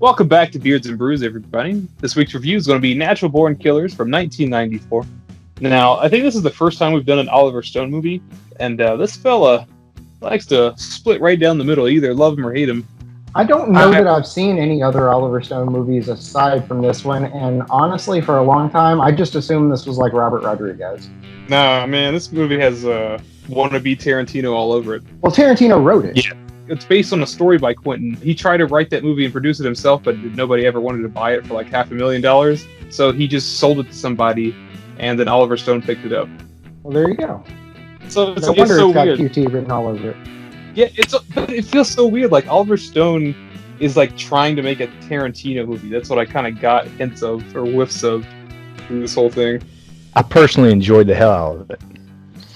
Welcome back to Beards and Brews, everybody. This week's review is going to be Natural Born Killers from 1994. Now, I think this is the first time we've done an Oliver Stone movie, and this fella likes to split right down the middle, either love him or hate him. I don't know that I've seen any other Oliver Stone movies aside from this one, and honestly, for a long time, I just assumed this was like Robert Rodriguez. Nah, man, this movie has wannabe Tarantino all over it. Well, Tarantino wrote it. Yeah. It's based on a story by Quentin. He tried to write that movie and produce it himself, but nobody ever wanted to buy it for like $500,000. So he just sold it to somebody, and then Oliver Stone picked it up. Well, there you go. So it's No wonder so it's got weird. QT written all over it. Yeah, but it feels so weird. Like Oliver Stone is like trying to make a Tarantino movie. That's what I kind of got hints of or whiffs of through this whole thing. I personally enjoyed the hell out of it.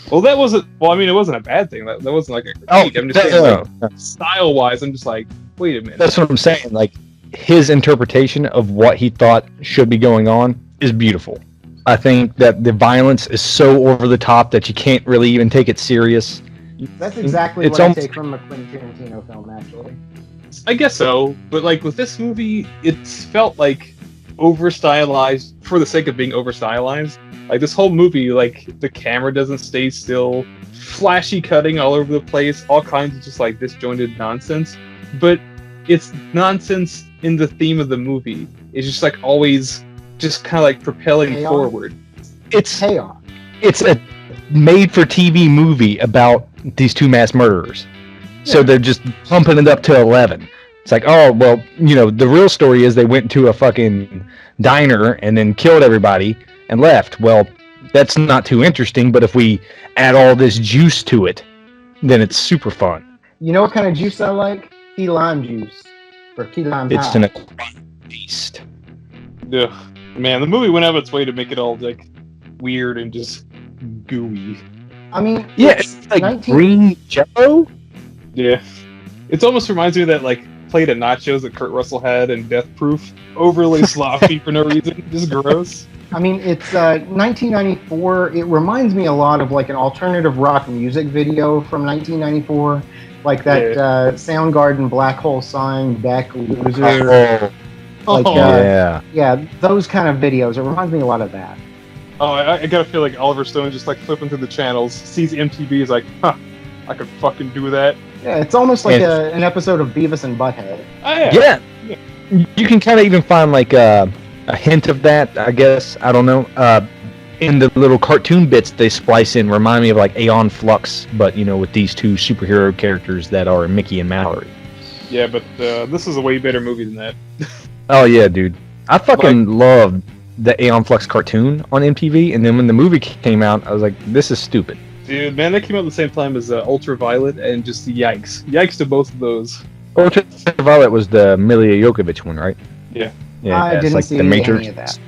Well, that wasn't. Well, I mean, it wasn't a bad thing. That wasn't like a critique. I'm just saying, like, style-wise, I'm just like, wait a minute. That's what I'm saying. Like, his interpretation of what he thought should be going on is beautiful. I think that the violence is so over the top that you can't really even take it serious. That's exactly what I take from a Quentin Tarantino film, actually. I guess so, but like with this movie, it's felt like over-stylized for the sake of being over-stylized. Like this whole movie, like the camera doesn't stay still, flashy cutting all over the place, all kinds of just like disjointed nonsense. But it's nonsense in the theme of the movie. It's just like always just kind of like propelling forward. It's chaos. It's a made-for-TV movie about these two mass murderers. Yeah. So they're just pumping it up to 11. It's like, oh, well, you know, the real story is they went to a fucking diner and then killed everybody and left. Well, that's not too interesting, but if we add all this juice to it, then it's super fun. You know what kind of juice I like? Key lime juice. Or key lime It's an acquired beast. Yeah. Man, the movie went out of its way to make it all, like, weird and just gooey. I mean, yeah, it's like green jello? Yeah. It almost reminds me of that, like, plate of nachos that Kurt Russell had in Death Proof. Overly sloppy for no reason. Just gross. I mean, it's 1994. It reminds me a lot of like an alternative rock music video from 1994, like that Soundgarden Black Hole Sun, Beck, Loser. Yeah, those kind of videos. It reminds me a lot of that. Oh, I gotta feel like Oliver Stone just like flipping through the channels, sees MTV, is like, huh, I could fucking do that. Yeah, it's almost like an episode of Beavis and Butthead. Oh, yeah. You can kind of even find like a hint of that, I guess. I don't know. In the little cartoon bits they splice in, remind me of like Aeon Flux, but you know, with these two superhero characters that are Mickey and Mallory. Yeah, but this is a way better movie than that. Oh yeah, dude. I fucking loved the Aeon Flux cartoon on MTV, and then when the movie came out, I was like, this is stupid. Dude, man, that came out at the same time as Ultraviolet, and just yikes. Yikes to both of those. Ultraviolet was the Mila Jovovich one, right? Yeah. Yeah, I didn't see any of that.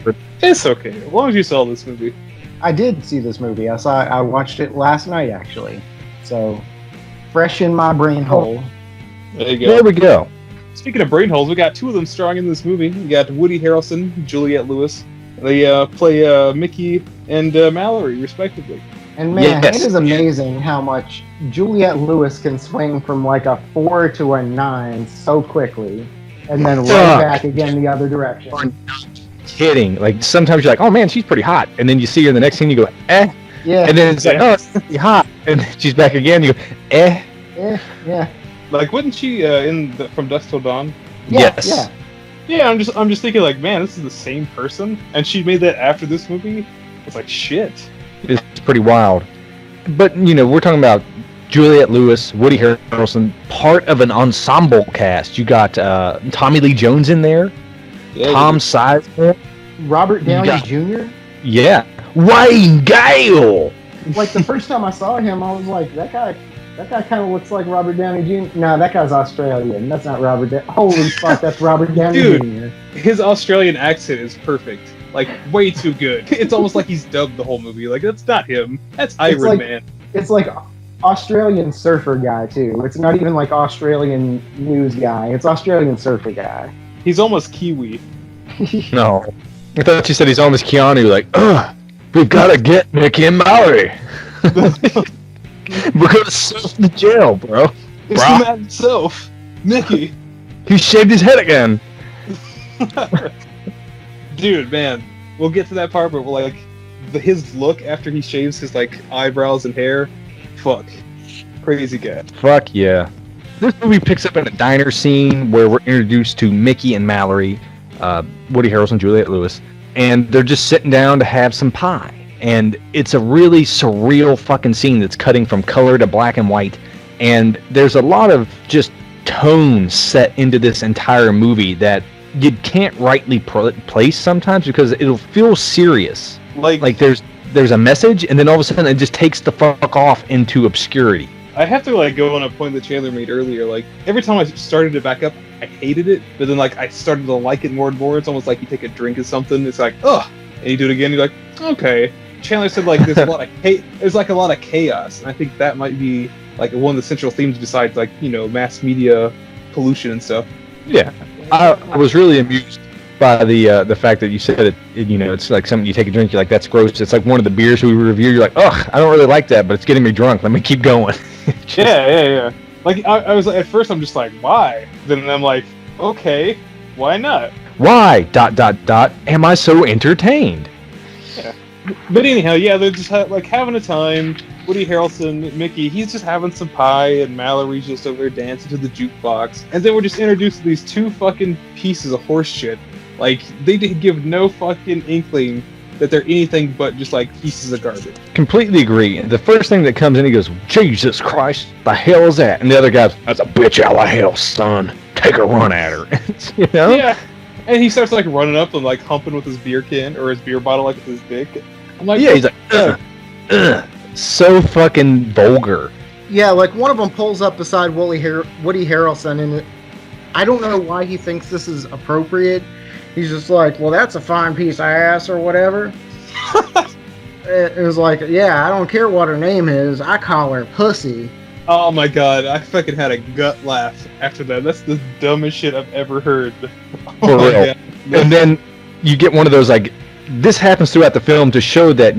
It's okay, as long as you saw this movie. I did see this movie. I watched it last night, actually. So, fresh in my brain hole. There you go. There we go. Speaking of brain holes, we got two of them strong in this movie. We got Woody Harrelson, Juliette Lewis. They play Mickey and Mallory, respectively. And man, it is amazing how much Juliette Lewis can swing from like a 4 to a 9 so quickly, and then right back again the other direction. Kidding. Like sometimes you're like, oh man, she's pretty hot, and then you see her the next thing you go, eh. Yeah. And then it's like, oh, it's pretty hot, and then she's back again. You go, eh. Yeah. Like, wasn't she From Dusk Till Dawn? Yeah, yes. Yeah, I'm just thinking like, man, this is the same person, and she made that after this movie. It's like shit. It's pretty wild. But, you know, we're talking about Juliette Lewis, Woody Harrelson, part of an ensemble cast. You got Tommy Lee Jones in there, Tom Sizemore, Robert Downey Jr. Yeah, Wayne Gale. Like the first time I saw him, I was like, that guy kind of looks like Robert Downey Jr. No, that guy's Australian. That's not Robert Downey. Holy fuck, that's Robert Downey Dude, Jr. His Australian accent is perfect. Like, way too good. It's almost like he's dubbed the whole movie. Like, that's not him. That's Iron Man. It's like Australian surfer guy, too. It's not even like Australian news guy. It's Australian surfer guy. He's almost Kiwi. No. I thought you said he's almost Keanu, like, ugh, we gotta get Mickey and Mallory. We're gonna surf the jail, bro. It's the man himself. Mickey. He shaved his head again. Dude, man, we'll get to that part, but like his look after he shaves his like eyebrows and hair, fuck, crazy guy. Fuck yeah. This movie picks up in a diner scene where we're introduced to Mickey and Mallory, Woody Harrelson, Juliette Lewis, and they're just sitting down to have some pie. And it's a really surreal fucking scene that's cutting from color to black and white. And there's a lot of just tone set into this entire movie that you can't rightly place sometimes because it'll feel serious. Like there's a message, and then all of a sudden it just takes the fuck off into obscurity. I have to like go on a point that Chandler made earlier. Like every time I started to back up, I hated it, but then like I started to like it more and more. It's almost like you take a drink of something, it's like ugh, and you do it again, you're like okay. Chandler said like there's a lot of there's like a lot of chaos, and I think that might be like one of the central themes besides like mass media pollution and stuff. Yeah, I was really amused by the fact that you said it. It's like something you take a drink, you're like that's gross. It's like one of the beers we review. You're like, ugh, I don't really like that, but it's getting me drunk. Let me keep going. Yeah. Like I was like, at first I'm just like, why? Then I'm like, okay, why not? Why? ... Am I so entertained? Yeah. But anyhow, yeah, they're just like having a time. Woody Harrelson, Mickey, he's just having some pie, and Mallory's just over there dancing to the jukebox. And then we're just introduced to these two fucking pieces of horse shit. Like, they give no fucking inkling that they're anything but just like pieces of garbage. Completely agree. The first thing that comes in, he goes, Jesus Christ, the hell is that? And the other guy's, that's a bitch out of hell, son. Take a run at her. Yeah. And he starts like running up and like humping with his beer can or his beer bottle like with his dick. I'm like, yeah, he's like, ugh. So fucking vulgar. Yeah, like one of them pulls up beside Woody Harrelson, and I don't know why he thinks this is appropriate. He's just like, well, that's a fine piece of ass or whatever. It was like, yeah, I don't care what her name is. I call her pussy. Oh my god, I fucking had a gut laugh after that. That's the dumbest shit I've ever heard. For real. And then you get one of those, like, this happens throughout the film to show that,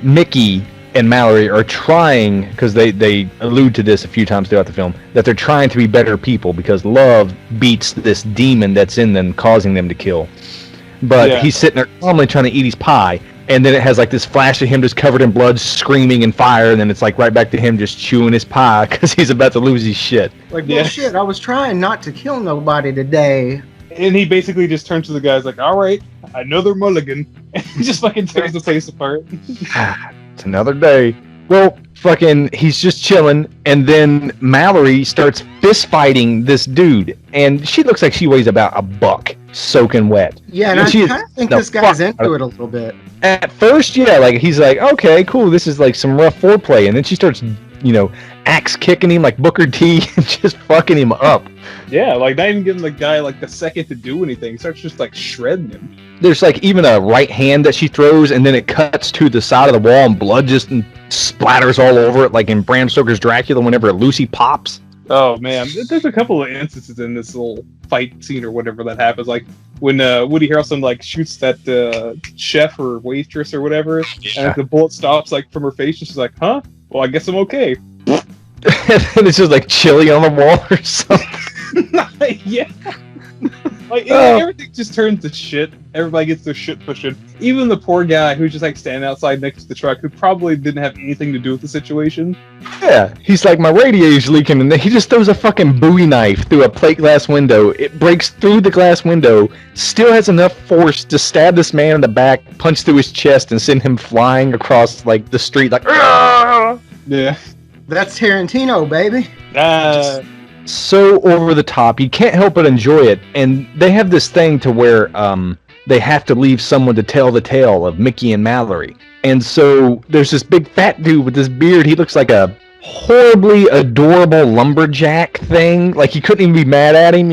Mickey and Mallory are trying, because they allude to this a few times throughout the film, that they're trying to be better people because love beats this demon that's in them, causing them to kill. But he's sitting there calmly trying to eat his pie, and then it has like this flash of him just covered in blood, screaming in fire, and then it's like right back to him just chewing his pie because he's about to lose his shit. Like, well, shit, I was trying not to kill nobody today. And he basically just turns to the guys like, all right, another mulligan, and just fucking tears the place apart. It's another day. Well, fucking, he's just chilling, and then Mallory starts fist fighting this dude, and she looks like she weighs about $1, soaking wet. Yeah, and I kind of think this guy's into it a little bit. At first, yeah, like he's like, okay, cool, this is like some rough foreplay, and then she starts, axe kicking him like Booker T and just fucking him up. Yeah, like not even giving the guy like the second to do anything. He starts just like shredding him. There's like even a right hand that she throws, and then it cuts to the side of the wall, and blood just splatters all over it, like in Bram Stoker's Dracula whenever Lucy pops. Oh man, there's a couple of instances in this little fight scene or whatever that happens. Like when Woody Harrelson like shoots that chef or waitress or whatever, and the bullet stops like from her face, and she's like, "Huh? Well, I guess I'm okay." And it's just like chili on the wall or something. Yeah. Like everything just turns to shit. Everybody gets their shit pushed in. Even the poor guy who's just like standing outside next to the truck, who probably didn't have anything to do with the situation. Yeah, he's like, my radiator's leaking, and then he just throws a fucking Bowie knife through a plate glass window. It breaks through the glass window, still has enough force to stab this man in the back, punch through his chest, and send him flying across like the street, like. Argh! Yeah. That's Tarantino, baby. So over the top, you can't help but enjoy it. And they have this thing to where they have to leave someone to tell the tale of Mickey and Mallory. And so there's this big fat dude with this beard. He looks like a horribly adorable lumberjack thing. Like you couldn't even be mad at him,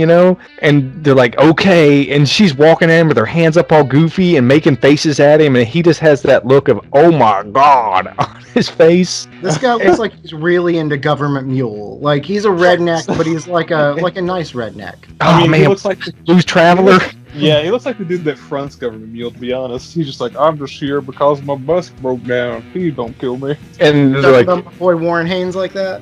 And they're like, okay. And she's walking at him with her hands up all goofy and making faces at him. And he just has that look of, oh my God, on his face. This guy looks like he's really into Government Mule. Like he's a redneck, but he's like a nice redneck. Oh man, he looks like Blues Traveler. Yeah, he looks like the dude that fronts government mule, to be honest. He's just like, I'm just here because my bus broke down. Please don't kill me. And they're Talking like, about my boy Warren Haynes like that.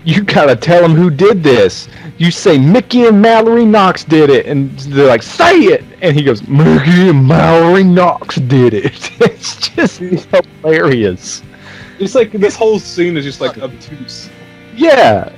you gotta tell them who did this. You say Mickey and Mallory Knox did it, and they're like, say it. And he goes, Mickey and Mallory Knox did it. It's just hilarious. It's like this whole scene is just like obtuse. Yeah,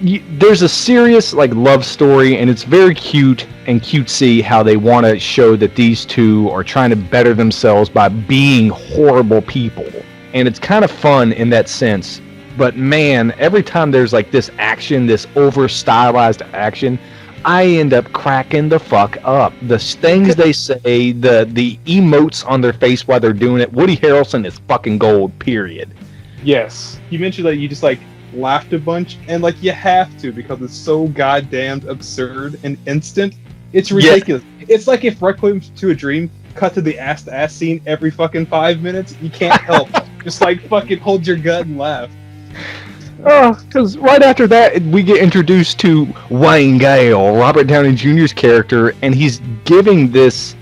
there's a serious like love story, and it's very cute and cutesy how they want to show that these two are trying to better themselves by being horrible people, and it's kind of fun in that sense. But man, every time there's like this action, this over stylized action, I end up cracking the fuck up. The things they say, the emotes on their face while they're doing it. Woody Harrelson is fucking gold. Period. Yes, you mentioned that you just like laughed a bunch, and like you have to because it's so goddamn absurd and instant. It's ridiculous. Yes. It's like if Requiem to a Dream cut to the ass scene every fucking 5 minutes. You can't help just like fucking hold your gut and laugh. Because right after that, we get introduced to Wayne Gale, Robert Downey Jr.'s character, and he's giving this,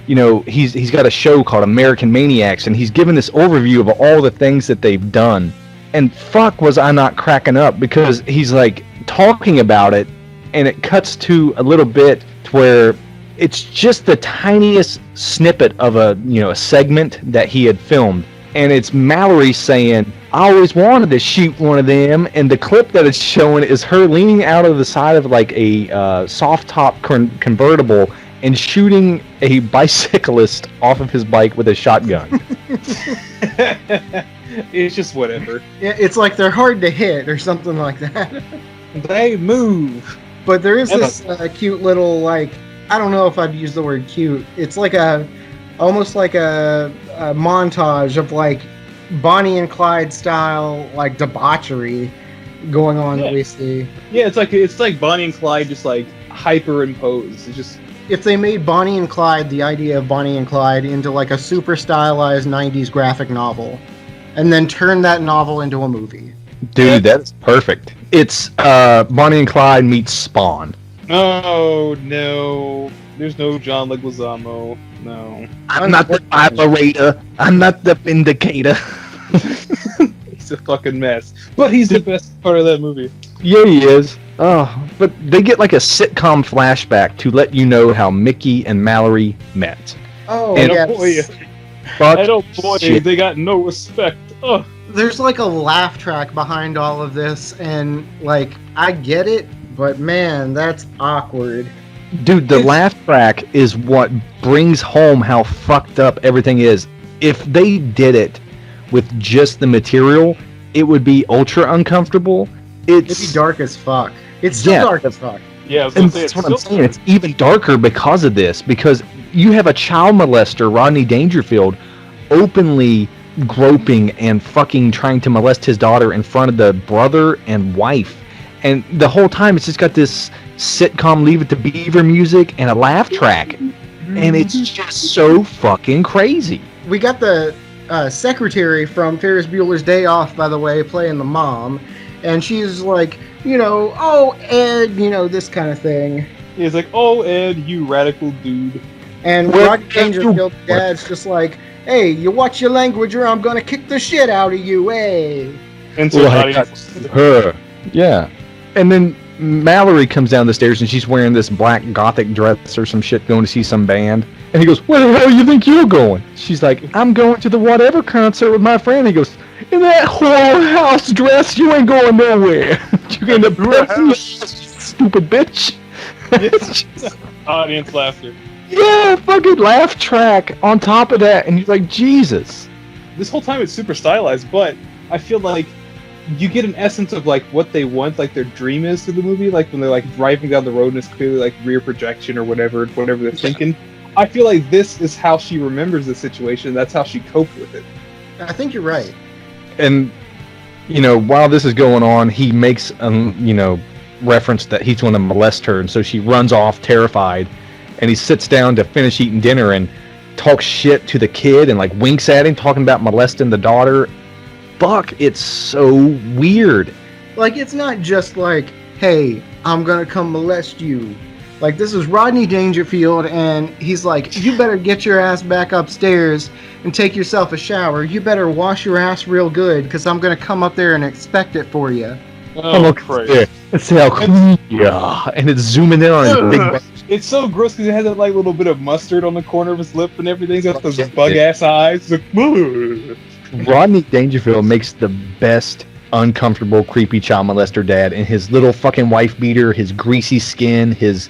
you know, he's got a show called American Maniacs, and he's giving this overview of all the things that they've done. And fuck was I not cracking up, because he's like talking about it, and it cuts to a little bit to where it's just the tiniest snippet of a segment that he had filmed. And it's Mallory saying, I always wanted to shoot one of them. And the clip that it's showing is her leaning out of the side of like a soft top convertible and shooting a bicyclist off of his bike with a shotgun. It's just whatever. It's like they're hard to hit or something like that. They move. But there is this cute little, like, I don't know if I'd use the word cute. It's like almost like a montage of like Bonnie and Clyde style like debauchery going on that we see. Yeah, it's like Bonnie and Clyde just like hyperimposed. It's just, if they made Bonnie and Clyde, the idea of Bonnie and Clyde, into like a super stylized 90s graphic novel, and then turn that novel into a movie. Dude, that's perfect. It's Bonnie and Clyde meets Spawn. Oh no. There's no John Leguizamo. No. I'm not the vibrator. I'm not the vindicator. He's a fucking mess. But he's the best part of that movie. Yeah, he is. Oh, but they get like a sitcom flashback to let you know how Mickey and Mallory met. Oh, and yes. Boy, they got no respect. Ugh. There's like a laugh track behind all of this, and like, I get it, but man, that's awkward. Dude, the laugh track is what brings home how fucked up everything is. If they did it with just the material, it would be ultra uncomfortable. It'd be dark as fuck. It's still dark as fuck. Yeah, and that's what I'm saying. It's even darker because of this, because you have a child molester, Rodney Dangerfield, openly groping and fucking trying to molest his daughter in front of the brother and wife. And the whole time it's just got this sitcom Leave It to Beaver music and a laugh track. And it's just so fucking crazy. We got the secretary from Ferris Bueller's Day Off, by the way, playing the mom. And she's like, oh, Ed, this kind of thing. He's like, oh, Ed, you radical dude. And Rodney Dangerfield's dad's just like, hey, you watch your language or I'm going to kick the shit out of you, hey. And so her. Yeah. And then Mallory comes down the stairs and she's wearing this black gothic dress or some shit going to see some band. And he goes, where the hell you think you're going? She's like, I'm going to the whatever concert with my friend. He goes, in that whorehouse dress, you ain't going nowhere. You end up stupid bitch. Audience laughter. Yeah, fucking laugh track on top of that. And you're like, Jesus. This whole time it's super stylized, but I feel like you get an essence of like what they want, like their dream is through the movie, like when they're like driving down the road and it's clearly like rear projection or whatever they're thinking. I feel like this is how she remembers the situation. That's how she coped with it. I think you're right. And while this is going on, he makes reference that he's going to molest her, and so she runs off terrified, and he sits down to finish eating dinner and talks shit to the kid and like winks at him, talking about molesting the daughter. Fuck, it's so weird. Like, it's not just like, hey, I'm gonna come molest you. Like, this is Rodney Dangerfield, and he's like, you better get your ass back upstairs and take yourself a shower. You better wash your ass real good, because I'm going to come up there and inspect it for you. Oh, Christ. Yeah. Let's see how cool. Yeah. And it's zooming in on his big. It's so gross because it has that like little bit of mustard on the corner of his lip and everything. He's got those bug-ass eyes. It's like, Rodney Dangerfield makes the best uncomfortable, creepy child molester dad in his little fucking wife beater, his greasy skin, his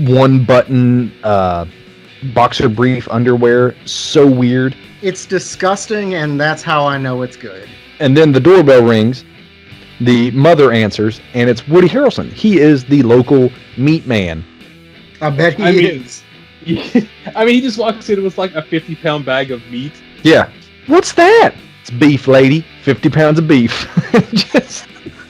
one-button boxer brief underwear. So weird. It's disgusting, and that's how I know it's good. And then the doorbell rings. The mother answers, and it's Woody Harrelson. He is the local meat man. I bet he is. I mean, he just walks in with like a 50-pound bag of meat. Yeah. What's that? It's beef, lady. 50 pounds of beef.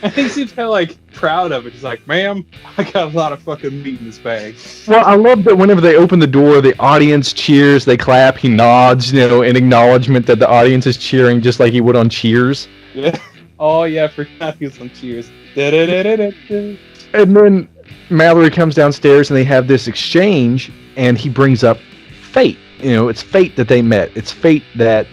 And he seems kind of like proud of it. He's like, ma'am, I got a lot of fucking meat in this bag. Well, I love that whenever they open the door, the audience cheers, they clap, he nods, in acknowledgement that the audience is cheering just like he would on Cheers. Yeah. Oh, yeah, I forgot he was on Cheers. Da-da-da-da-da-da. And then Mallory comes downstairs and they have this exchange, and he brings up fate. It's fate that they met. It's fate that,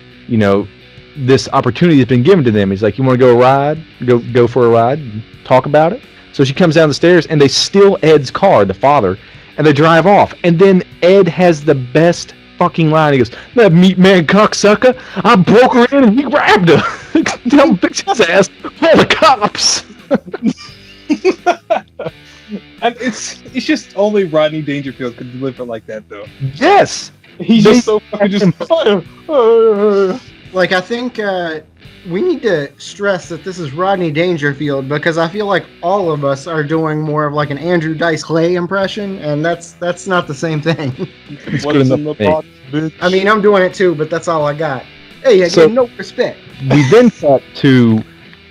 this opportunity has been given to them. He's like, you want to go a ride? Go for a ride? Talk about it? So she comes down the stairs, and they steal Ed's car, the father, and they drive off. And then Ed has the best fucking line. He goes, that meat man cocksucker, I broke her in and he grabbed her. Tell him to fix his ass. Call the cops. And it's just only Rodney Dangerfield could deliver like that, though. Yes. He's just so fucking just... Like, I think we need to stress that this is Rodney Dangerfield, because I feel like all of us are doing more of like an Andrew Dice Clay impression, and that's not the same thing. What's in the box, bitch? I mean, I'm doing it too, but that's all I got. Hey, I get no respect. We then cut to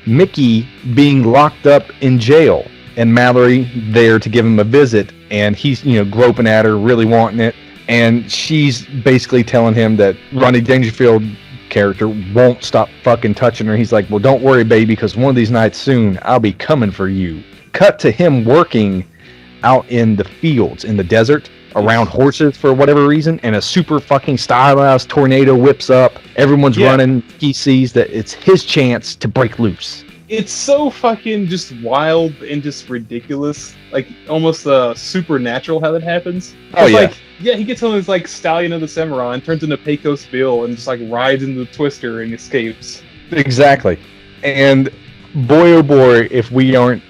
Mickey being locked up in jail, and Mallory there to give him a visit, and he's, groping at her, really wanting it, and she's basically telling him that Rodney Dangerfield character won't stop fucking touching her. He's like, well, don't worry, baby, because one of these nights soon, I'll be coming for you. Cut to him working out in the fields, in the desert, around horses for whatever reason, and a super fucking stylized tornado whips up. Everyone's running. He sees that it's his chance to break loose. It's so fucking just wild and just ridiculous. Like, almost supernatural how that happens. Oh, yeah. Like, he gets on his, like, Stallion of the Cimarron, turns into Pecos Bill, and just, like, rides into the Twister and escapes. Exactly. And boy, oh boy, if we aren't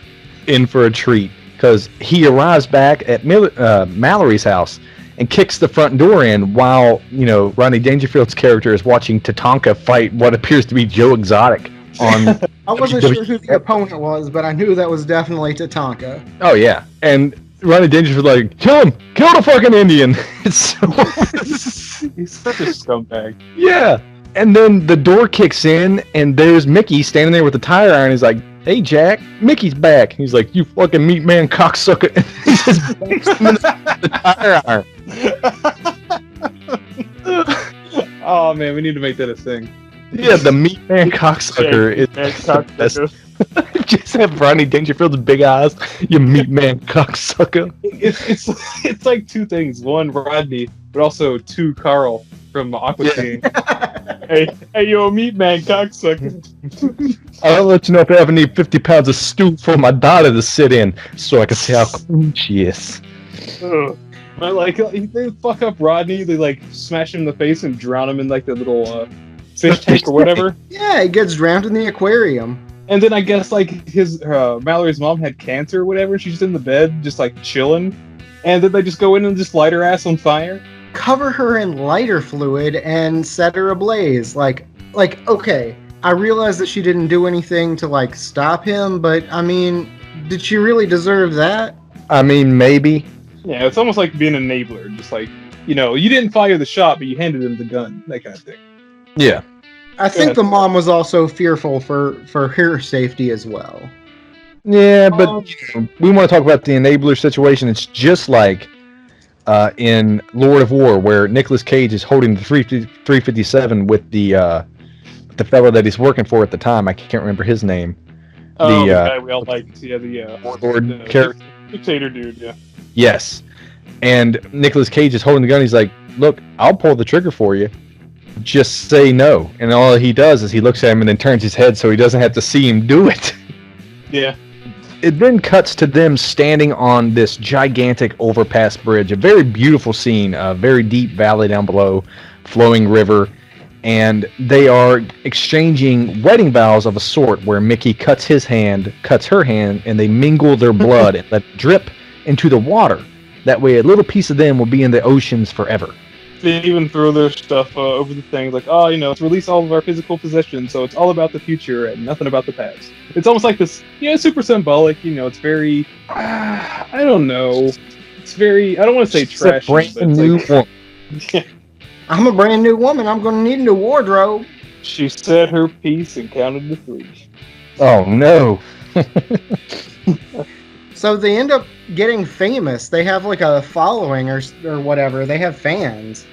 in for a treat. Because he arrives back at Mallory's house and kicks the front door in while, Rodney Dangerfield's character is watching Tatanka fight what appears to be Joe Exotic on... I wasn't sure who the opponent was, but I knew that was definitely Tatanka. Oh, yeah. And Rodney Dangerfield like, kill him! Kill the fucking Indian! It's so... He's such a scumbag. Yeah. And then the door kicks in, and there's Mickey standing there with the tire iron. He's like, hey, Jack, Mickey's back. He's like, you fucking meat man cocksucker. And he just bangs him in the tire iron. Oh, man, we need to make that a thing. Yeah, the meat man cocksucker is the best. Just have Rodney Dangerfield's big eyes. You meat man cocksucker. It's like two things. One, Rodney, but also two, Carl from Aqua Teen. Hey, yo, meat man cocksucker. I'll let you know if I ever need 50 pounds of stew for my daughter to sit in, so I can see how clean she is. But like, they fuck up Rodney. They like smash him in the face and drown him in like the little fish tank or whatever. Yeah, he gets drowned in the aquarium. And then I guess like his Mallory's mom had cancer or whatever. She's in the bed just like chilling, and then they just go in and just light her ass on fire. Cover her in lighter fluid and set her ablaze. Like okay, I realize that she didn't do anything to like stop him, but I mean, did she really deserve that? I mean, maybe. Yeah, it's almost like being an enabler. Just like, you didn't fire the shot, but you handed him the gun, that kind of thing. Yeah. I think the mom was also fearful for her safety as well. Yeah, but we want to talk about the enabler situation. It's just like in Lord of War, where Nicolas Cage is holding the 357 with the fellow that he's working for at the time. I can't remember his name. The guy we all liked. Yeah, the Warlord character. Dictator dude, yeah. Yes. And Nicolas Cage is holding the gun. He's like, look, I'll pull the trigger for you. Just say no. And all he does is he looks at him and then turns his head so he doesn't have to see him do it. Yeah. It then cuts to them standing on this gigantic overpass bridge. A very beautiful scene. A very deep valley down below. Flowing river. And they are exchanging wedding vows of a sort where Mickey cuts his hand, cuts her hand, and they mingle their blood and let it drip into the water. That way a little piece of them will be in the oceans forever. They even throw their stuff over the thing, like, oh, let's release all of our physical possessions, so it's all about the future and nothing about the past. It's almost like this, super symbolic, it's very, I don't know. It's very, I don't want to say trashy, but it's new woman. Yeah. I'm a brand new woman. I'm going to need a new wardrobe. She said her piece and counted to 3. Oh, no. So they end up getting famous. They have like a following or whatever. They have fans.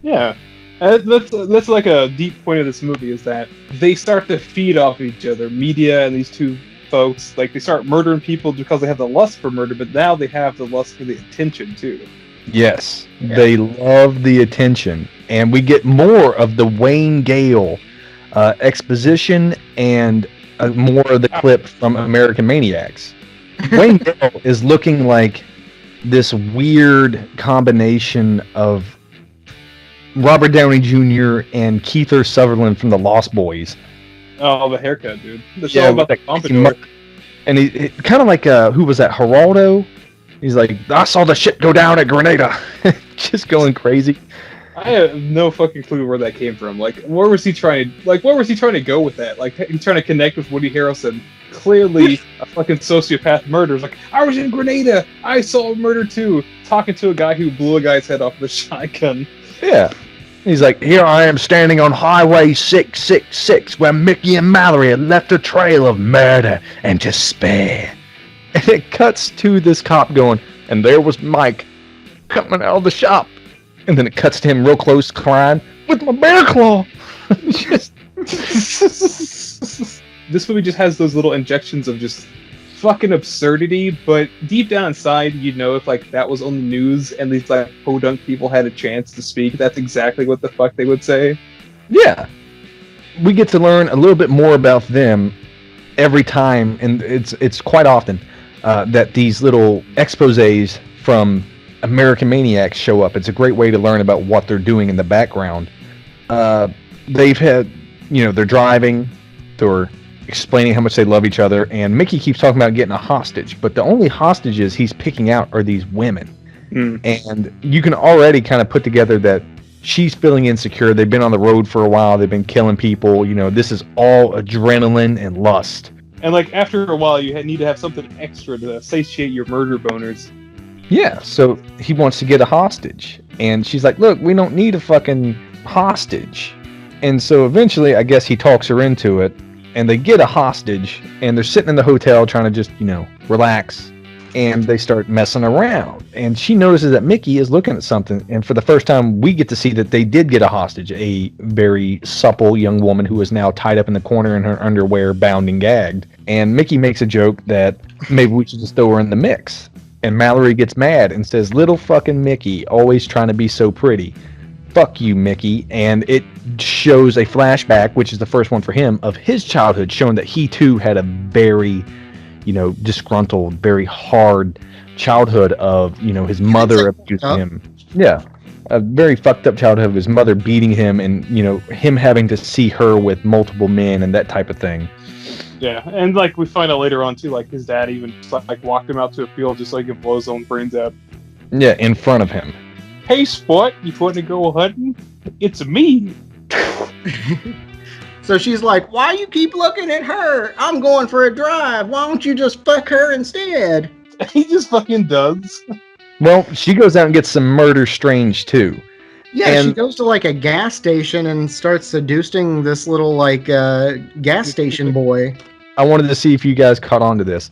Yeah. That's like a deep point of this movie is that they start to feed off each other. Media and these two folks, like they start murdering people because they have the lust for murder, but now they have the lust for the attention too. Yes, yeah. They love the attention, and we get more of the Wayne Gale exposition and more of the clip from American Maniacs. Wayne Gale is looking like this weird combination of Robert Downey Jr. and Kiefer Sutherland from the Lost Boys. Oh, the haircut, dude. The show about the pompadour. And he kind of like, who was that, Geraldo? He's like, I saw the shit go down at Grenada. Just going crazy. I have no fucking clue where that came from. Like, where was he trying to go with that? Like, he's trying to connect with Woody Harrelson. Clearly, a fucking sociopath murders. Like, I was in Grenada. I saw a murder too. Talking to a guy who blew a guy's head off with a shotgun. Yeah. He's like, here I am standing on Highway 666 where Mickey and Mallory had left a trail of murder and despair. And it cuts to this cop going, and there was Mike coming out of the shop. And then it cuts to him real close crying, with my bear claw. Just... This movie just has those little injections of just fucking absurdity, but deep down inside, if like that was on the news and these like podunk people had a chance to speak, that's exactly what the fuck they would say. Yeah. We get to learn a little bit more about them every time, and it's quite often that these little exposés from American Maniacs show up. It's a great way to learn about what they're doing in the background. They've had, they're driving, they're explaining how much they love each other, and Mickey keeps talking about getting a hostage, but the only hostages he's picking out are these women. And you can already kind of put together that she's feeling insecure. They've been on the road for a while. They've been killing people. This is all adrenaline and lust. And like after a while, you need to have something extra to satiate your murder boners. Yeah, so he wants to get a hostage. And she's like, look, we don't need a fucking hostage. And so eventually, I guess he talks her into it. And they get a hostage. And they're sitting in the hotel trying to just, relax. And they start messing around. And she notices that Mickey is looking at something. And for the first time, we get to see that they did get a hostage. A very supple young woman who is now tied up in the corner in her underwear, bound and gagged. And Mickey makes a joke that maybe we should just throw her in the mix. And Mallory gets mad and says, little fucking Mickey, always trying to be so pretty. Fuck you, Mickey. And it shows a flashback, which is the first one for him, of his childhood, showing that he too had a very... disgruntled, very hard childhood of, his mother abusing him. Yeah. A very fucked up childhood of his mother beating him and, him having to see her with multiple men and that type of thing. Yeah, and like we find out later on too, like his dad even like walked him out to a field just so he could blow his own brains out. Yeah, in front of him. Hey, sport, you want to go hunting? It's me. So she's like, why you keep looking at her? I'm going for a drive. Why don't you just fuck her instead? He just fucking does. Well, she goes out and gets some Murder Strange too. Yeah, she goes to like a gas station and starts seducing this little like gas station boy. I wanted to see if you guys caught on to this.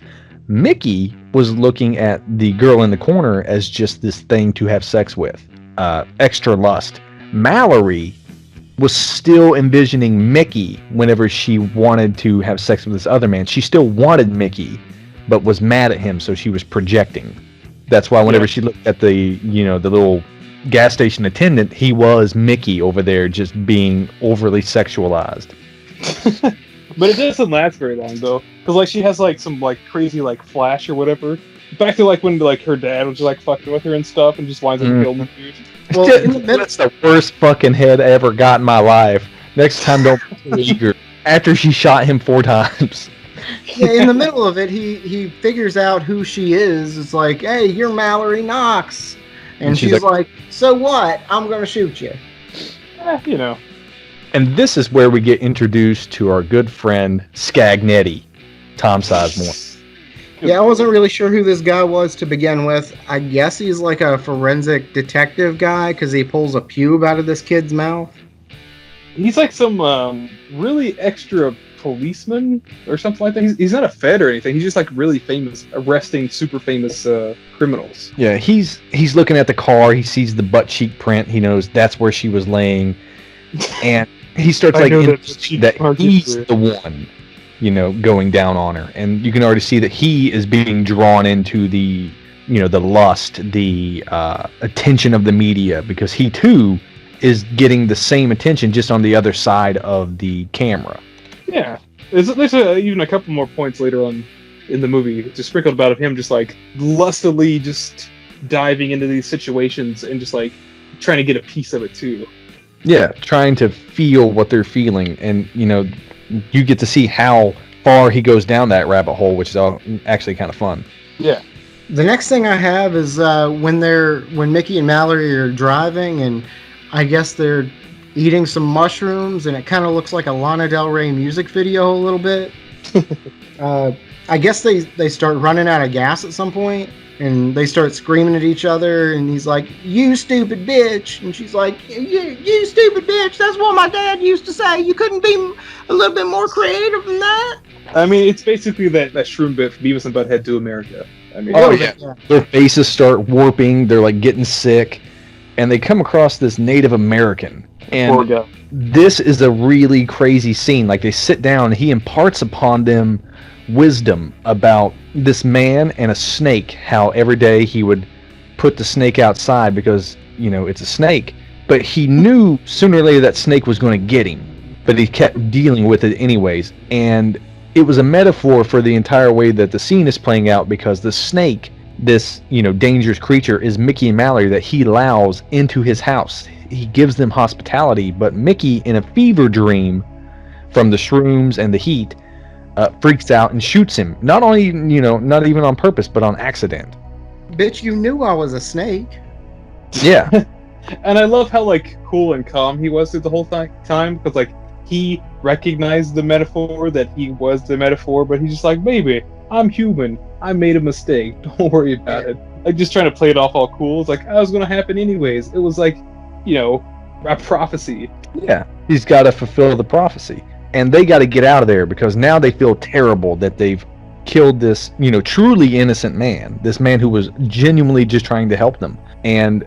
Mickey was looking at the girl in the corner as just this thing to have sex with. Extra lust. Mallory was still envisioning Mickey whenever she wanted to have sex with this other man. She still wanted Mickey, but was mad at him, so she was projecting. That's why whenever she looked at the little gas station attendant, he was Mickey over there just being overly sexualized. But it doesn't last very long though, because like she has like some like crazy like flash or whatever. Back to like when like her dad was just like fucking with her and stuff, and just winds up killing the dude. Well, That's the worst fucking head I ever got in my life. Next time, don't believe her. After she shot him 4 times. Yeah, in the middle of it, he figures out who she is. It's like, hey, you're Mallory Knox. And she's like, so what? I'm going to shoot you. You know. And this is where we get introduced to our good friend Scagnetti, Tom Sizemore. Yeah, I wasn't really sure who this guy was to begin with. I guess he's like a forensic detective guy because he pulls a pube out of this kid's mouth. He's like some really extra policeman or something like that. He's not a Fed or anything. He's just like really famous, arresting super famous criminals. Yeah, he's looking at the car. He sees the butt cheek print. He knows that's where she was laying, and he starts like that he's the one, going down on her. And you can already see that he is being drawn into the lust, the attention of the media, because he too is getting the same attention just on the other side of the camera. Yeah, there's even a couple more points later on in the movie just sprinkled about of him just like lustily just diving into these situations and just like trying to get a piece of it too. Yeah, trying to feel what they're feeling, and you get to see how far he goes down that rabbit hole, which is actually kind of fun. Yeah. The next thing I have is when Mickey and Mallory are driving, and I guess they're eating some mushrooms, and it kind of looks like a Lana Del Rey music video a little bit. I guess they start running out of gas at some point, and they start screaming at each other, and he's like, "You stupid bitch," and she's like, you stupid bitch, that's what my dad used to say. You couldn't be a little bit more creative than that? I mean, it's basically that shroom bit from Beavis and Butthead to America. I mean, yeah. Their faces start warping, they're like getting sick, and they come across this Native American. And this is a really crazy scene. Like, they sit down and he imparts upon them wisdom about this man and a snake, how every day he would put the snake outside because, it's a snake. But he knew sooner or later that snake was going to get him. But he kept dealing with it anyways. And it was a metaphor for the entire way that the scene is playing out, because the snake, this, dangerous creature, is Mickey and Mallory that he allows into his house. He gives them hospitality, but Mickey, in a fever dream from the shrooms and the heat, freaks out and shoots him. Not even on purpose, but on accident. Bitch, you knew I was a snake. Yeah. And I love how like cool and calm he was through the whole time, because like he recognized the metaphor that he was the metaphor, but he's just like, maybe I'm human. I made a mistake. Don't worry about it. Like, just trying to play it off all cool. It's like, it was going to happen anyways. It was like, a prophecy. Yeah, he's got to fulfill the prophecy. And they got to get out of there, because now they feel terrible that they've killed this, truly innocent man. This man who was genuinely just trying to help them. And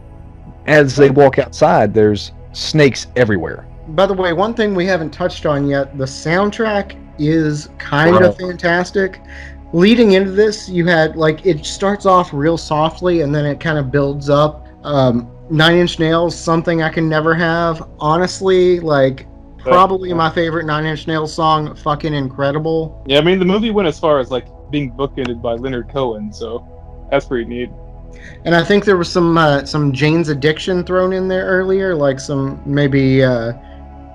as they walk outside, there's snakes everywhere. By the way, one thing we haven't touched on yet, the soundtrack is kind of fantastic. Leading into this, you had, it starts off real softly, and then it kind of builds up. 9 Inch Nails, Something I Can Never Have. Honestly, probably my favorite 9 Inch Nails song, fucking incredible. Yeah, I mean, the movie went as far as, being bookended by Leonard Cohen, so that's pretty neat. And I think there was some Jane's Addiction thrown in there earlier,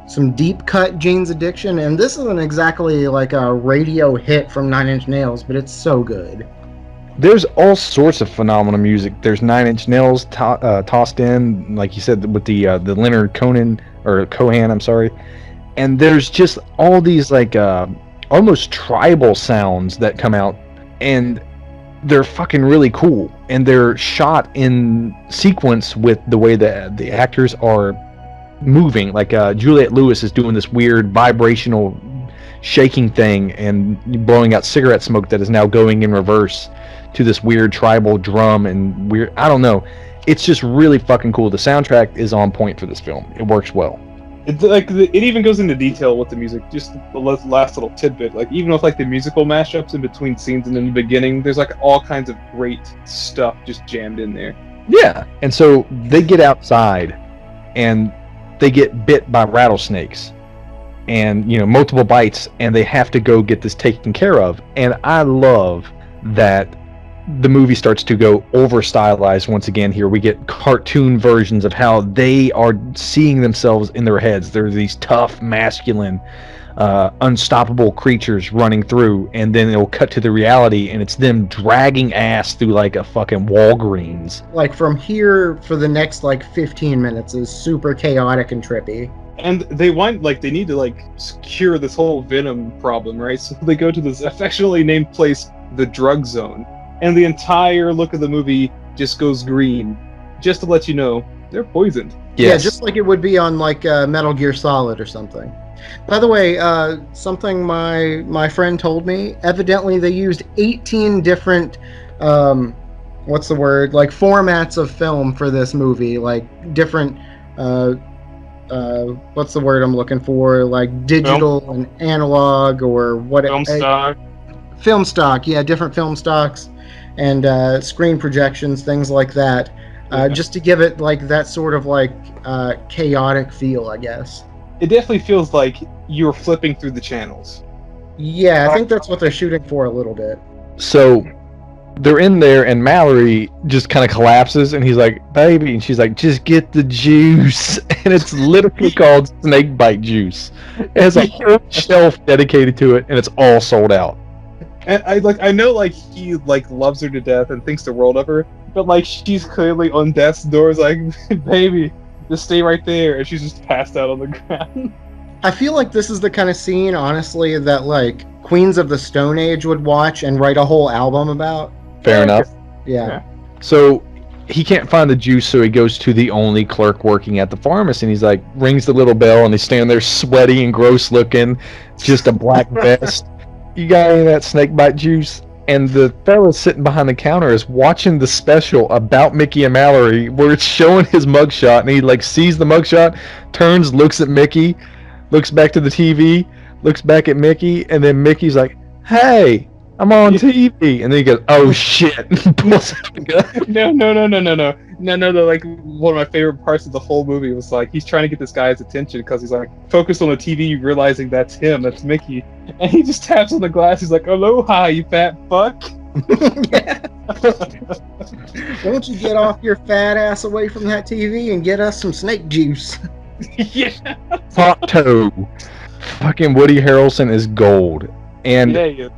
some deep cut Jane's Addiction, and this isn't exactly like a radio hit from 9 Inch Nails, but it's so good. There's all sorts of phenomenal music. There's 9 Inch Nails tossed in, like you said, with the Leonard Cohen, I'm sorry. And there's just all these almost tribal sounds that come out, and they're fucking really cool. And they're shot in sequence with the way that the actors are moving. Juliette Lewis is doing this weird vibrational shaking thing and blowing out cigarette smoke that is now going in reverse to this weird tribal drum and weird, I don't know. It's just really fucking cool. The soundtrack is on point for this film. It works well. It's like it even goes into detail with the music. Just the last little tidbit, like even with like the musical mashups in between scenes and in the beginning, there's like all kinds of great stuff just jammed in there. Yeah, and so they get outside, and they get bit by rattlesnakes, and multiple bites, and they have to go get this taken care of. And I love that the movie starts to go over stylized once again. Here we get cartoon versions of how they are seeing themselves in their heads. They're these tough, masculine, unstoppable creatures running through, and then it'll cut to the reality, and it's them dragging ass through like a fucking Walgreens. Like from here for the next like 15 minutes is super chaotic and trippy. And they need to like cure this whole venom problem, right? So they go to this affectionately named place, the drug zone. And the entire look of the movie just goes green, just to let you know they're poisoned. Yes. Yeah, just like it would be on like Metal Gear Solid or something. By the way, something my friend told me. Evidently, they used 18 different what's the word? Like formats of film for this movie, like different. What's the word I'm looking for? Like digital and analog or what? Film stock. Film stock, yeah, different film stocks. And screen projections, things like that, just to give it like that sort of like chaotic feel, I guess. It definitely feels like you're flipping through the channels. Yeah, I think that's what they're shooting for a little bit. So they're in there, and Mallory just kind of collapses, and he's like, "Baby," and she's like, "Just get the juice," and it's literally called snake bite juice. It has a whole shelf dedicated to it, and it's all sold out. And I know like he like loves her to death and thinks the world of her, but like she's clearly on death's door, like, "Baby, just stay right there," and she's just passed out on the ground. I feel like this is the kind of scene, honestly, that like Queens of the Stone Age would watch and write a whole album about. Fair enough. Yeah. So he can't find the juice, so he goes to the only clerk working at the pharmacy, and he's like, rings the little bell, and he's standing there sweaty and gross looking, just a black vest. "You got any of that snake bite juice?" And the fella sitting behind the counter is watching the special about Mickey and Mallory, where it's showing his mugshot, and he like sees the mugshot, turns, looks at Mickey, looks back to the TV, looks back at Mickey, and then Mickey's like, "Hey, I'm on TV," and then he goes, "Oh shit!" and pulls out the gun. No. Like one of my favorite parts of the whole movie was like he's trying to get this guy's attention because he's like focused on the TV, realizing that's him, that's Mickey, and he just taps on the glass. He's like, "Aloha, you fat fuck." Won't you get off your fat ass away from that TV and get us some snake juice? Yeah. Hot toe. Fucking Woody Harrelson is gold, and Yeah.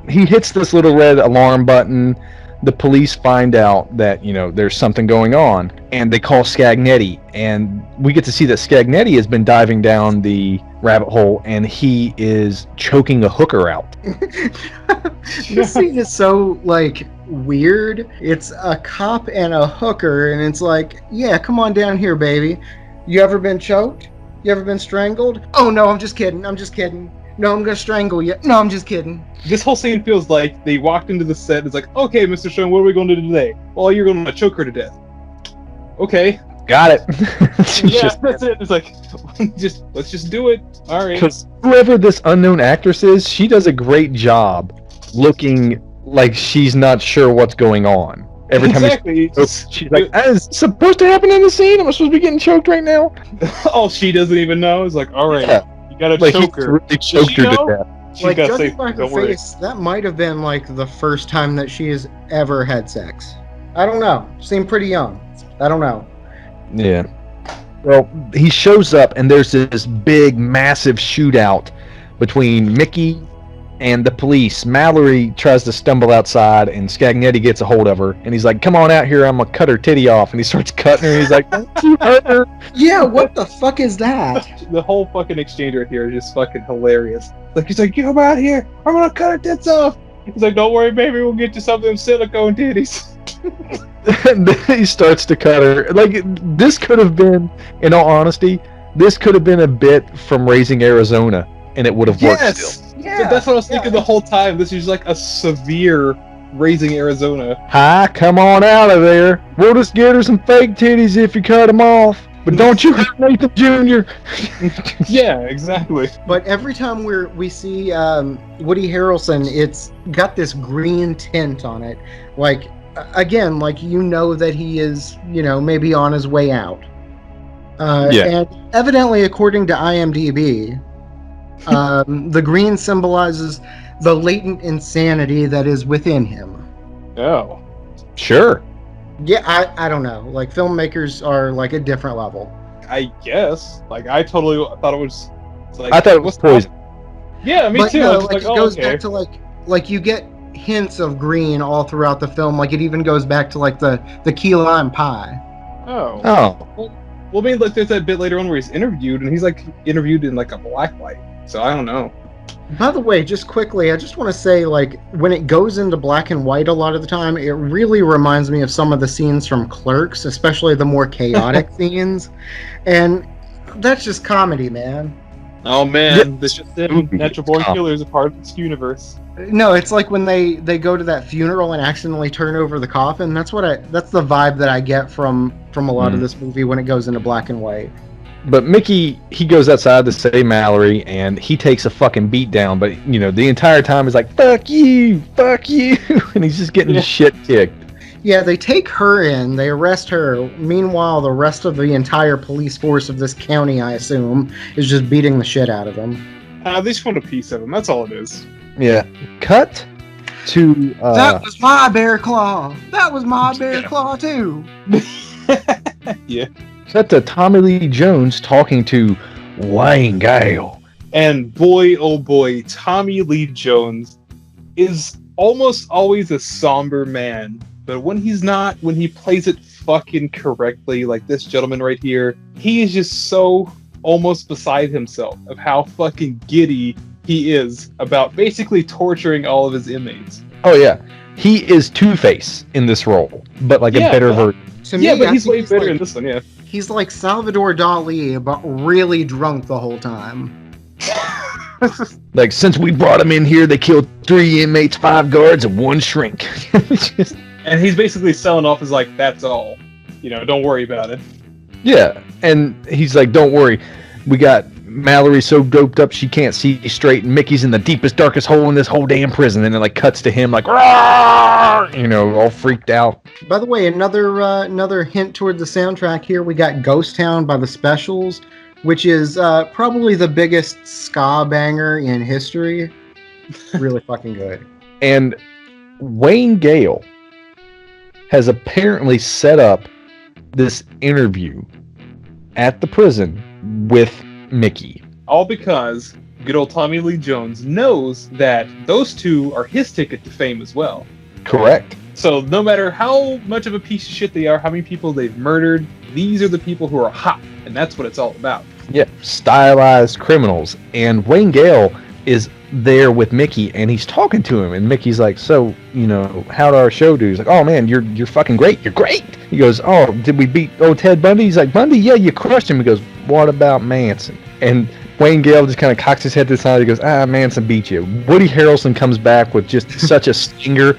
he hits this little red alarm button. The police find out that, there's something going on, and they call Scagnetti, and we get to see that Scagnetti has been diving down the rabbit hole, and he is choking a hooker out. This scene is so, like, weird. It's a cop and a hooker, and it's like, "Yeah, come on down here, baby. You ever been choked? You ever been strangled? Oh, no, I'm just kidding. No, I'm gonna strangle you. No, I'm just kidding." This whole scene feels like they walked into the set. It's like, "Okay, Mr. Stone, what are we going to do today?" "Well, you're going to choke her to death." "Okay, Got it. yeah, that's it." It's like, let's just do it. All right. Because whoever this unknown actress is, she does a great job looking like she's not sure what's going on. Every time she's like, "Is this supposed to happen in the scene? Am I supposed to be getting choked right now?" Oh, she doesn't even know. It's like, all right, Yeah. you gotta Like, choke her. really choked her to death. She's Like, gotta say, judging by her "Don't worry." face, that might have been like the first time that she has ever had sex. I don't know. Seemed pretty young. I don't know. Yeah. Well, he shows up, and there's this big, massive shootout between Mickey and the police. Mallory tries to stumble outside, and Scagnetti gets a hold of her, and he's like, "Come on out here, I'm gonna cut her titty off," and he starts cutting her, and he's like, "Don't you hurt her." Yeah, what the fuck is that? The whole fucking exchange right here is just fucking hilarious. Like, he's like, "You come out here, I'm gonna cut her tits off." He's like, "Don't worry, baby, we'll get you some of them silicone titties." And then he starts to cut her. Like, this could have been, in all honesty, this could have been a bit from Raising Arizona, and it would have worked still. Yeah, that's what I was thinking the whole time. This is like a severe Raising Arizona. "Hi, come on out of there. We'll just get her some fake titties if you cut them off." But don't you hurt Nathan Jr. Yeah, exactly. But every time we see Woody Harrelson, it's got this green tint on it. Like, again, like you know that he is, maybe on his way out. And evidently, according to IMDb, the green symbolizes the latent insanity that is within him. Oh. Sure. Yeah, I don't know. Like, filmmakers are like a different level. I guess. Like, I totally thought it was. Like, I thought it was poison. Yeah, me but too. No, like, it goes back to like you get hints of green all throughout the film. Like, it even goes back to like the key lime pie. Oh. Oh. Well, maybe like there's that bit later on where he's interviewed, and he's like interviewed in like a black light. So I don't know. By the way, just quickly, I just want to say, like, when it goes into black and white a lot of the time, it really reminds me of some of the scenes from Clerks, especially the more chaotic scenes. And that's just comedy, man. Oh, man. This just in. Natural Born Killers is a part of this universe. No, it's like when they go to that funeral and accidentally turn over the coffin. That's the vibe that I get from a lot of this movie when it goes into black and white. But Mickey, he goes outside to save Mallory, and he takes a fucking beat down. But, the entire time he's like, fuck you, and he's just getting shit kicked. Yeah, they take her in, they arrest her. Meanwhile, the rest of the entire police force of this county, I assume, is just beating the shit out of him. They just want a piece of him, that's all it is. Yeah. Cut to... that was my bear claw! That was my bear claw, too! Yeah. Cut to Tommy Lee Jones talking to Wayne Gale. And boy, oh boy, Tommy Lee Jones is almost always a somber man. But when he's not, when he plays it fucking correctly, like this gentleman right here, he is just so almost beside himself of how fucking giddy he is about basically torturing all of his inmates. Oh, yeah. He is Two-Face in this role, but like a better version. But he's way better in this one, yeah. He's like Salvador Dali, but really drunk the whole time. Like, since we brought him in here, they killed 3 inmates, 5 guards, and 1 shrink. And he's basically selling off as like, that's all. Don't worry about it. Yeah, and he's like, don't worry. We got Mallory so doped up she can't see straight, and Mickey's in the deepest, darkest hole in this whole damn prison. And it like cuts to him like, all freaked out. By the way, another hint toward the soundtrack here. We got Ghost Town by the Specials, which is probably the biggest ska banger in history. Really fucking good. And Wayne Gale has apparently set up this interview at the prison with Mickey. All because good old Tommy Lee Jones knows that those two are his ticket to fame as well. Correct. So no matter how much of a piece of shit they are, how many people they've murdered, these are the people who are hot, and that's what it's all about. Yeah, stylized criminals. And Wayne Gale is there with Mickey, and he's talking to him, and Mickey's like, so, how'd our show do? He's like, oh man, you're fucking great, you're great. He goes, oh, did we beat Ted Bundy? He's like, Bundy, yeah, you crushed him. He goes, what about Manson? And Wayne Gale just kind of cocks his head to the side. He goes, Manson beat you. Woody Harrelson comes back with just such a stinger,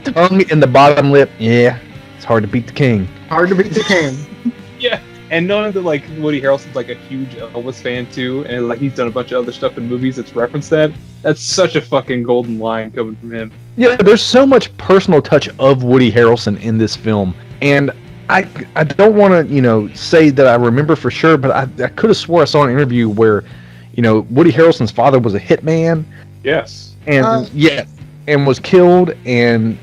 tongue in the bottom lip. Yeah, it's hard to beat the king. Hard to beat the king. Yeah. And knowing that like Woody Harrelson's like a huge Elvis fan too, and like he's done a bunch of other stuff in movies that's referenced that's such a fucking golden line coming from him. Yeah, there's so much personal touch of Woody Harrelson in this film, and I don't want to say that I remember for sure, but I could have swore I saw an interview where Woody Harrelson's father was a hitman. Yes. And and was killed, and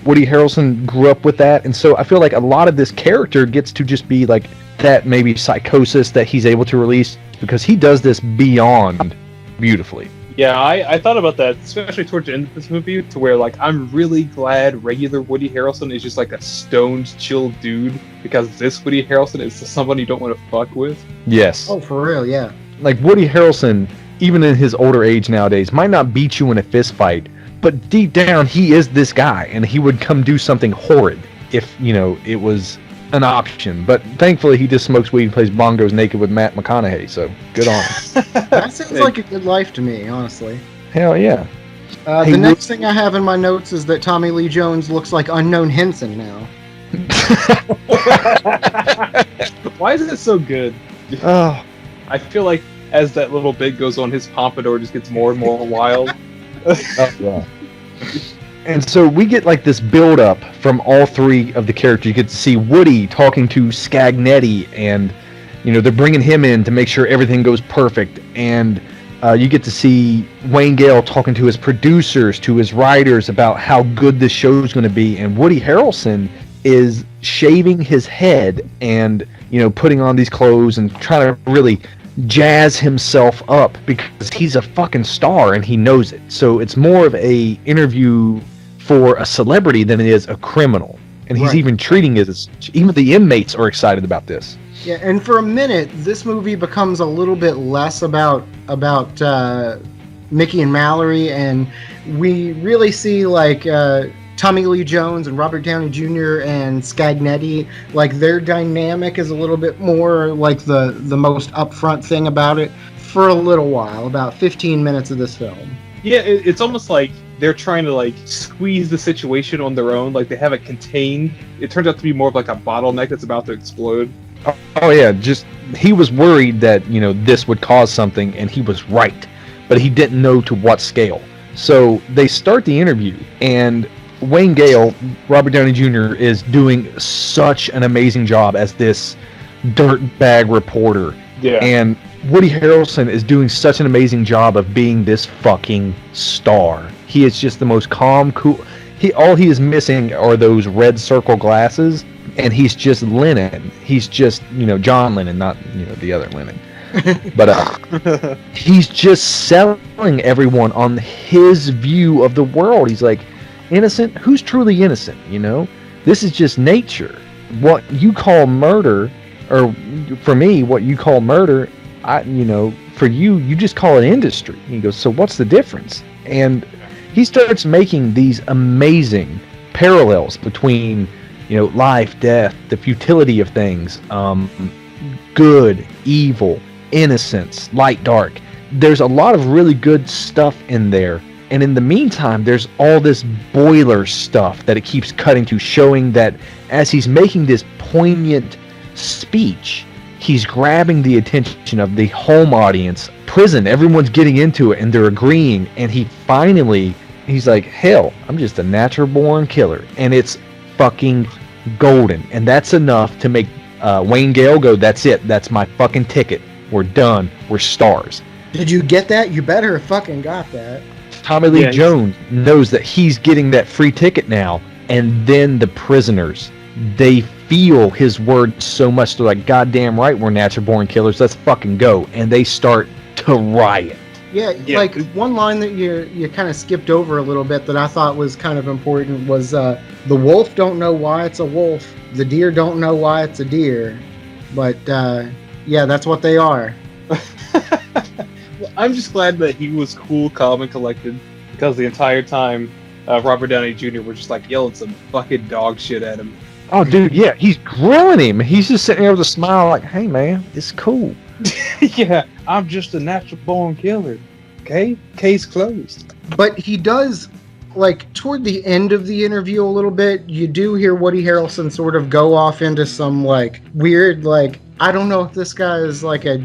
Woody Harrelson grew up with that, and so I feel like a lot of this character gets to just be like that maybe psychosis that he's able to release, because he does this beyond beautifully. Yeah, I thought about that, especially towards the end of this movie, to where like I'm really glad regular Woody Harrelson is just like a stoned, chill dude, because this Woody Harrelson is someone you don't want to fuck with. Yes. Oh, for real, yeah. Like Woody Harrelson, even in his older age nowadays, might not beat you in a fist fight, but deep down he is this guy, and he would come do something horrid if it was an option. But thankfully he just smokes weed and plays bongos naked with Matt McConaughey, so good on him. That sounds like a good life to me, honestly. Hell yeah. The next thing I have in my notes is that Tommy Lee Jones looks like Unknown Henson now. Why is it so good? Oh, I feel like as that little bit goes on, his pompadour just gets more and more wild. yeah. And so we get like this build up from all three of the characters. You get to see Woody talking to Scagnetti, and they're bringing him in to make sure everything goes perfect. And you get to see Wayne Gale talking to his producers, to his writers about how good this show is going to be. And Woody Harrelson is shaving his head and putting on these clothes and trying to really jazz himself up because he's a fucking star and he knows it. So it's more of a interview for a celebrity than it is a criminal. And he's even treating it as, even the inmates are excited about this. Yeah, and for a minute, this movie becomes a little bit less about Mickey and Mallory, and we really see like Tommy Lee Jones and Robert Downey Jr. and Scagnetti, like their dynamic is a little bit more like the most upfront thing about it for a little while, about 15 minutes of this film. Yeah, it's almost like they're trying to like squeeze the situation on their own, like they have it contained. It turns out to be more of like a bottleneck that's about to explode. Oh yeah, just he was worried that this would cause something, and he was right, but he didn't know to what scale. So they start the interview, and Wayne Gale, Robert Downey Jr., is doing such an amazing job as this dirtbag reporter. Yeah. And Woody Harrelson is doing such an amazing job of being this fucking star. He is just the most calm, cool. All he is missing are those red circle glasses, and he's just Lennon. He's just, John Lennon, not, the other Lennon. But he's just selling everyone on his view of the world. He's like, innocent? Who's truly innocent, This is just nature. What you call murder, or for me, what you call murder, for you just call it industry. He goes, so what's the difference? And he starts making these amazing parallels between, life, death, the futility of things, good, evil, innocence, light, dark. There's a lot of really good stuff in there. And in the meantime, there's all this boiler stuff that it keeps cutting to, showing that as he's making this poignant speech, he's grabbing the attention of the home audience. Prison, everyone's getting into it and they're agreeing. And he's like, hell, I'm just a natural born killer. And it's fucking golden. And that's enough to make Wayne Gale go, that's it. That's my fucking ticket. We're done. We're stars. Did you get that? You better have fucking got that. Tommy Lee Jones knows that he's getting that free ticket now. And then the prisoners, they feel his words so much. They're like, goddamn right, we're natural born killers. Let's fucking go. And they start to riot. Yeah, like one line that you kind of skipped over a little bit that I thought was kind of important was the wolf don't know why it's a wolf. The deer don't know why it's a deer. But yeah, that's what they are. Well, I'm just glad that he was cool, calm, and collected, because the entire time Robert Downey Jr. was just like yelling some fucking dog shit at him. Oh, dude, yeah, he's grilling him. He's just sitting there with a smile like, hey, man, it's cool. Yeah, I'm just a natural born killer. Okay? Case closed. But he does, like, toward the end of the interview a little bit, you do hear Woody Harrelson sort of go off into some, like, weird, like, I don't know if this guy is, like, a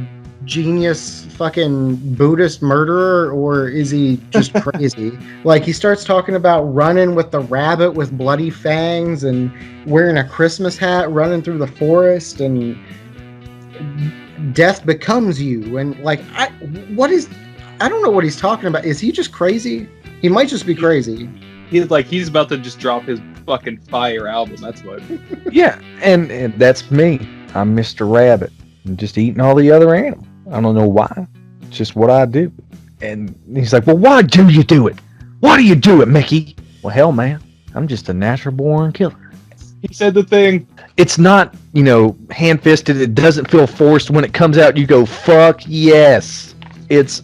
genius fucking Buddhist murderer or is he just crazy. Like, he starts talking about running with the rabbit with bloody fangs and wearing a Christmas hat, running through the forest, and death becomes you. And like, I don't know what he's talking about. Is he just crazy? He might just be crazy. He's about to just drop his fucking fire album. That's what. Yeah, and that's me. I'm Mr. Rabbit. I'm just eating all the other animals. I don't know why. It's just what I do. And he's like, well, why do you do it? Why do you do it, Mickey? Well, hell, man, I'm just a natural born killer. He said the thing. It's not, hand-fisted. It doesn't feel forced. When it comes out, you go, fuck yes. It's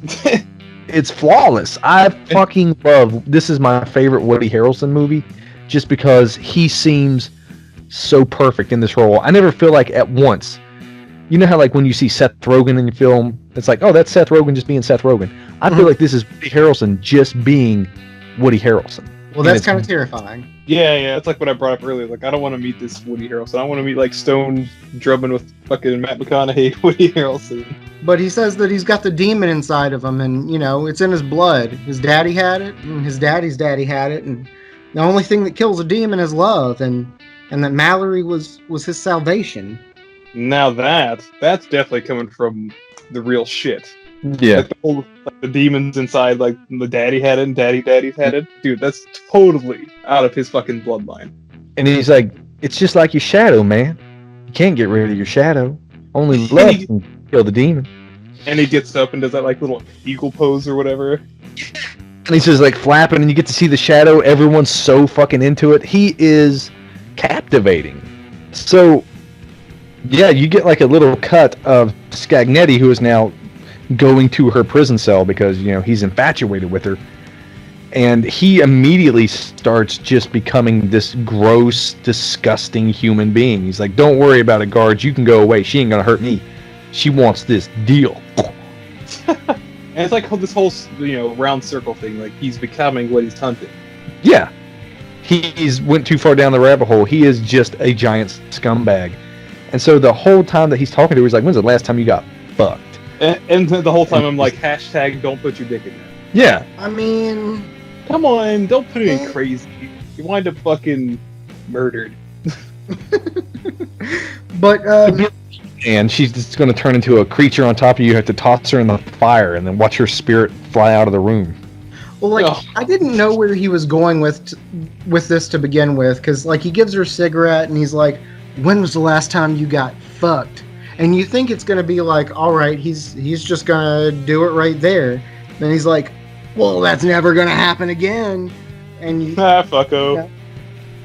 flawless. I fucking love, this is my favorite Woody Harrelson movie, just because he seems so perfect in this role. I never feel like at once, you know how like when you see Seth Rogen in your film, it's like, oh, that's Seth Rogen just being Seth Rogen. I feel like this is Woody Harrelson just being Woody Harrelson. Well, that's kind of terrifying. Yeah, it's like what I brought up earlier. Like, I don't want to meet this Woody Harrelson. I want to meet, like, Stone drumming with fucking Matt McConaughey, Woody Harrelson. But he says that he's got the demon inside of him, and, you know, it's in his blood. His daddy had it, and his daddy's daddy had it, and the only thing that kills a demon is love, and that Mallory was his salvation. Now that's definitely coming from the real shit. Yeah. Like the demons inside, like the daddy had it and daddy's had it. Dude, that's totally out of his fucking bloodline. And he's like, it's just like your shadow, man. You can't get rid of your shadow. Only love can kill the demon. And he gets up and does that like little eagle pose or whatever. And he's just like flapping, and you get to see the shadow. Everyone's so fucking into it. He is captivating. So, yeah, you get like a little cut of Scagnetti, who is now going to her prison cell because, you know, he's infatuated with her. And he immediately starts just becoming this gross, disgusting human being. He's like, don't worry about it, guards. You can go away. She ain't going to hurt me. She wants this deal. And it's like this whole, you know, round circle thing. Like, he's becoming what he's hunted. Yeah. He's went too far down the rabbit hole. He is just a giant scumbag. And so the whole time that he's talking to her, he's like, when's the last time you got fucked? And the whole time I'm like, hashtag don't put your dick in there. Yeah. I mean... Come on, don't put it in crazy. You wind up fucking murdered. But, and she's just going to turn into a creature on top of you. You have to toss her in the fire and then watch her spirit fly out of the room. well, like, I didn't know where he was going with this to begin with, because, like, he gives her a cigarette, and he's like, when was the last time you got fucked? And you think it's going to be like, all right, he's just going to do it right there. Then he's like, well, that's never going to happen again. And you, fucko.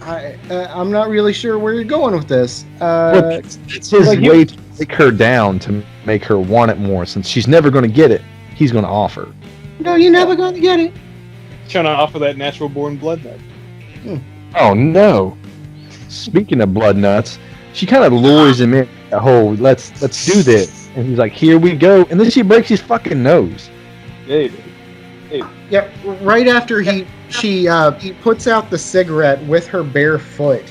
I'm not really sure where you're going with this. It's his way to take her down, to make her want it more. Since she's never going to get it, he's going to offer. No, you're never going to get it. Trying to offer that natural born blood nut. Oh, no. Speaking of blood nuts, she kind of lures him in. Oh, let's do this. And he's like, here we go. And then she breaks his fucking nose. Hey. Yeah, right after he puts out the cigarette with her bare foot.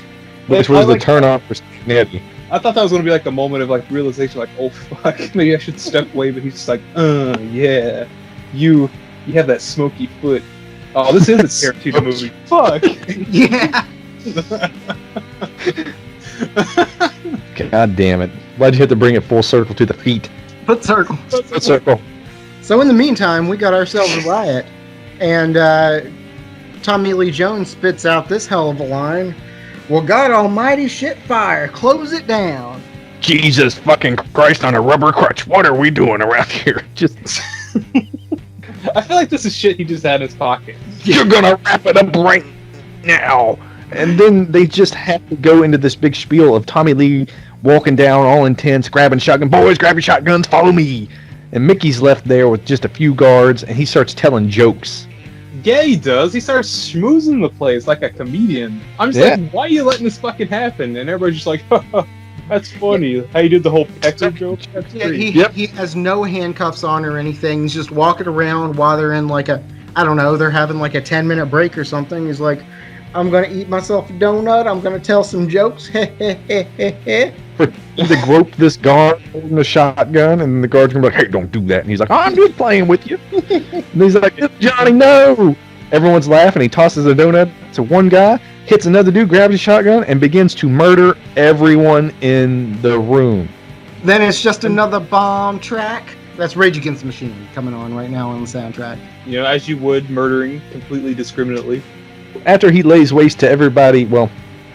Which was the turn off for Scagnetti. I thought that was going to be like a moment of like realization, like, oh fuck, maybe I should step away, but he's just like, yeah, you have that smoky foot. Oh, this is a Tarantino movie. Fuck. Yeah. God damn it. Why'd you have to bring it full circle to the feet? Foot circle. Foot circle. So in the meantime, we got ourselves a riot, and Tommy Lee Jones spits out this hell of a line. Well, God almighty shit fire, close it down. Jesus fucking Christ on a rubber crutch. What are we doing around here? Just I feel like this is shit he just had in his pocket. You're gonna wrap it up right now. And then they just have to go into this big spiel of Tommy Lee walking down all intense, grabbing shotgun. Boys, grab your shotguns, follow me. And Mickey's left there with just a few guards, and he starts telling jokes. Yeah, he does. He starts schmoozing the place like a comedian. I'm just like, why are you letting this fucking happen? And everybody's just like, that's funny. How you did the whole pecker joke? That's great. He has no handcuffs on or anything. He's just walking around while they're in like a, I don't know, they're having like a 10-minute break or something. He's like, I'm going to eat myself a donut. I'm going to tell some jokes. They grope this guard holding a shotgun, and the guard's going to be like, hey, don't do that. And he's like, I'm just playing with you. And he's like, Johnny, no. Everyone's laughing. He tosses a donut to one guy, hits another dude, grabs a shotgun, and begins to murder everyone in the room. Then it's just another bomb track. That's Rage Against the Machine coming on right now on the soundtrack. You know, as you would, murdering completely discriminately. After he lays waste to everybody, well,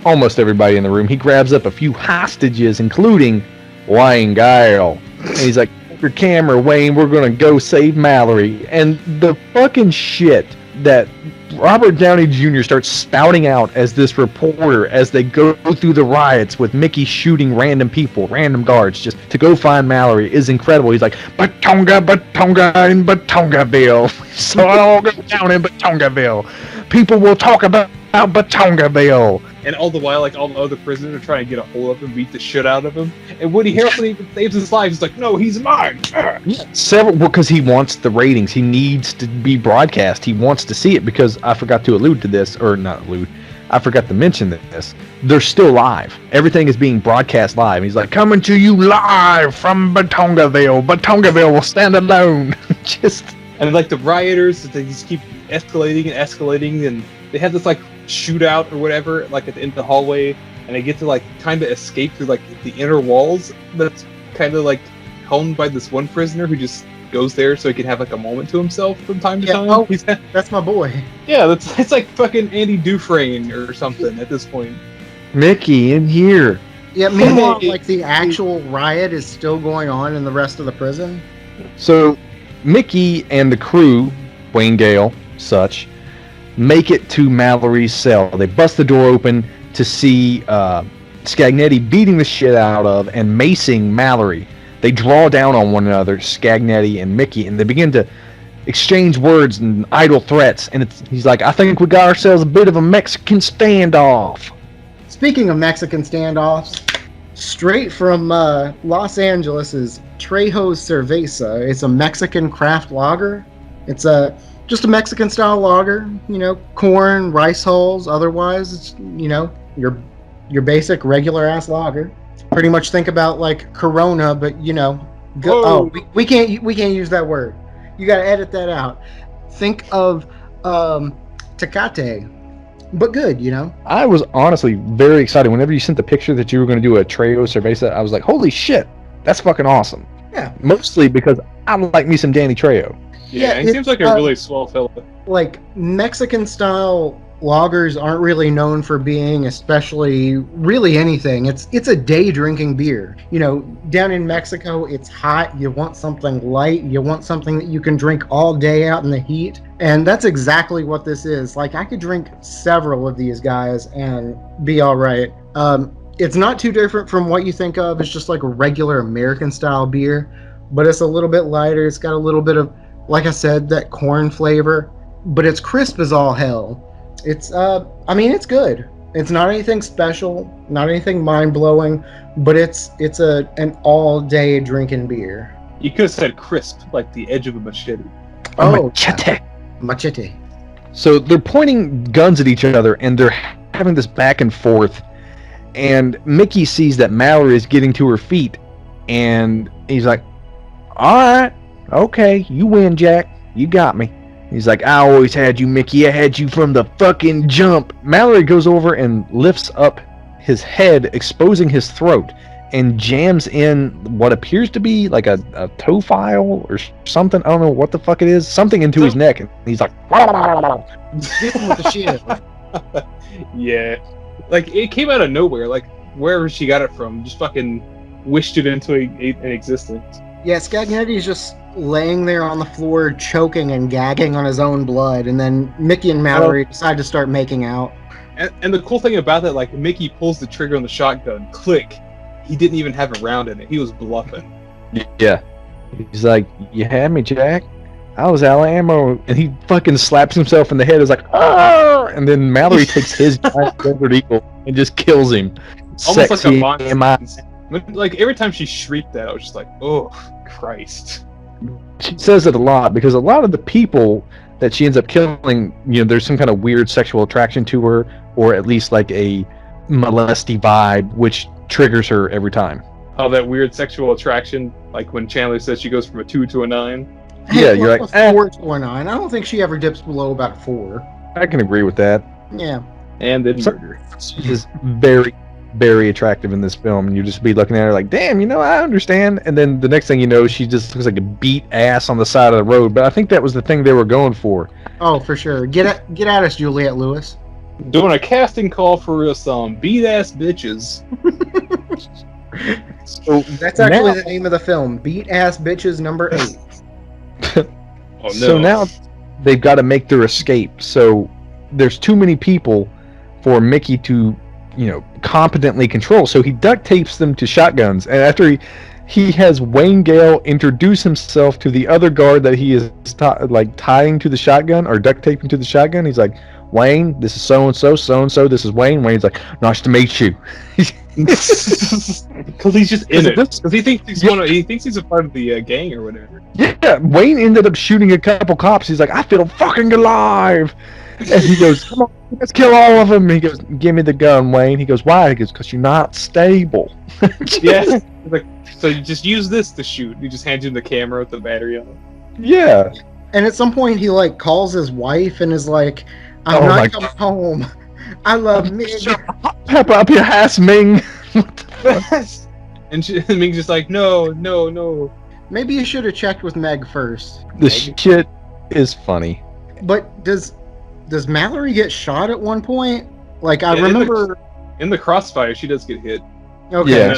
almost everybody in the room, he grabs up a few hostages, including Wayne Gale. And he's like, take your camera, Wayne, we're going to go save Mallory. And the fucking shit that Robert Downey Jr. starts spouting out as this reporter as they go through the riots with Mickey shooting random people, random guards, just to go find Mallory is incredible. He's like, Batonga in Batongaville. So it all goes down in Batongaville. People will talk about Batongaville. and all the while, like, all the other prisoners are trying to get a hold of him, beat the shit out of him. And Woody Harrelson even saves his life. He's like, "No, he's mine." Several, because he wants the ratings. He needs to be broadcast. He wants to see it, because I forgot to allude to this, or not allude. I forgot to mention this. They're still live. Everything is being broadcast live. He's like, "Coming to you live from Batongaville. Batongaville will stand alone." Just And like the rioters, they just keep escalating, and they have this like shootout or whatever, like at the end of the hallway, and they get to like kind of escape through like the inner walls. That's kind of like helmed by this one prisoner who just goes there so he can have like a moment to himself from time to time. Oh, that's my boy. Yeah, it's like fucking Andy Dufresne or something at this point. Mickey in here. Yeah, meanwhile, like the actual riot is still going on in the rest of the prison. So Mickey and the crew, Wayne Gale, such, make it to Mallory's cell. They bust the door open to see Scagnetti beating the shit out of and macing Mallory. They draw down on one another, Scagnetti and Mickey, and they begin to exchange words and idle threats. And he's like, "I think we got ourselves a bit of a Mexican standoff." Speaking of Mexican standoffs, straight from Los Angeles is Trejo's Cerveza. It's a Mexican craft lager. It's just a Mexican style lager. You know, corn, rice hulls. Otherwise, it's, you know, your basic regular ass lager. Pretty much think about like Corona, but you know, we can't use that word. You got to edit that out. Think of Tecate, but good, you know. I was honestly very excited whenever you sent the picture that you were going to do a Trejo Cerveza. I was like, "Holy shit, that's fucking awesome!" Yeah. Mostly because I like me some Danny Trejo. Yeah, he seems like a really swell fella. Like Mexican style lagers aren't really known for being especially really anything. It's a day drinking beer. You know, down in Mexico, it's hot. You want something light. You want something that you can drink all day out in the heat. And that's exactly what this is. Like, I could drink several of these guys and be all right. It's not too different from what you think of. It's just like a regular American style beer, but it's a little bit lighter. It's got a little bit of, like I said, that corn flavor, but it's crisp as all hell. It's I mean, it's good. It's not anything special, not anything mind-blowing, but it's an all-day drinking beer. You could have said crisp, like the edge of a machete. Oh, machete. Machete. So they're pointing guns at each other, and they're having this back and forth, and Mickey sees that Mallory is getting to her feet, and he's like, "All right, okay, you win, Jack. You got me." He's like, "I always had you, Mickey. I had you from the fucking jump." Mallory goes over and lifts up his head, exposing his throat, and jams in what appears to be like a toe file or something. I don't know what the fuck it is. Something into his neck, and he's like, Hit him with the shield. Yeah. Like, it came out of nowhere. Like, wherever she got it from, just fucking wished it into an existence. Yeah, Scagnetti's just laying there on the floor, choking and gagging on his own blood, and then Mickey and Mallory decide to start making out. And the cool thing about that, like, Mickey pulls the trigger on the shotgun, click. He didn't even have a round in it. He was bluffing. yeah. He's like, "You had me, Jack. I was out of ammo," and he fucking slaps himself in the head. It's like, "Ah!" And then Mallory takes his giant Desert Eagle and just kills him. Almost Sexy like a am monster. Like, every time she shrieked that, I was just like, "Oh, Christ." She says it a lot because a lot of the people that she ends up killing, you know, there's some kind of weird sexual attraction to her, or at least like a molesty vibe, which triggers her every time. Oh, that weird sexual attraction, like when Chandler says she goes from a 2 to a 9. Yeah, you're like, a 4 to a 9. I don't think she ever dips below about a 4. I can agree with that. Yeah. And then murder. She's very, very attractive in this film, and you just be looking at her like, "Damn, you know, I understand." And then the next thing you know, she just looks like a beat ass on the side of the road. But I think that was the thing they were going for. Oh, for sure. Get at us, Juliette Lewis. Doing a casting call for some beat ass bitches. So that's actually the name of the film, Beat Ass Bitches number 8. Oh, no. So now they've got to make their escape. So there's too many people for Mickey to, you know, competently control. So he duct tapes them to shotguns, and after he has Wayne Gale introduce himself to the other guard that he is tying to the shotgun or duct taping to the shotgun, he's like, Wayne, this is so and so. This is Wayne. Wayne's like, nice to meet you. Because he's just in it. Because he thinks he's a part of the gang or whatever. Yeah, Wayne ended up shooting a couple cops. He's like, I feel fucking alive. And he goes, come on, let's kill all of them. He goes, give me the gun, Wayne. He goes, why? He goes, because you're not stable. Yeah. He's like, so you just use this to shoot. He just hands him the camera with the battery on it. Yeah. And at some point he like calls his wife and is like, I'm not coming home. I love Mig. Pep up your ass, Ming. And Ming's just like, no. Maybe you should have checked with Meg first. The shit is funny. But does Mallory get shot at one point? Like, I remember... In the crossfire, she does get hit. Okay. Yeah,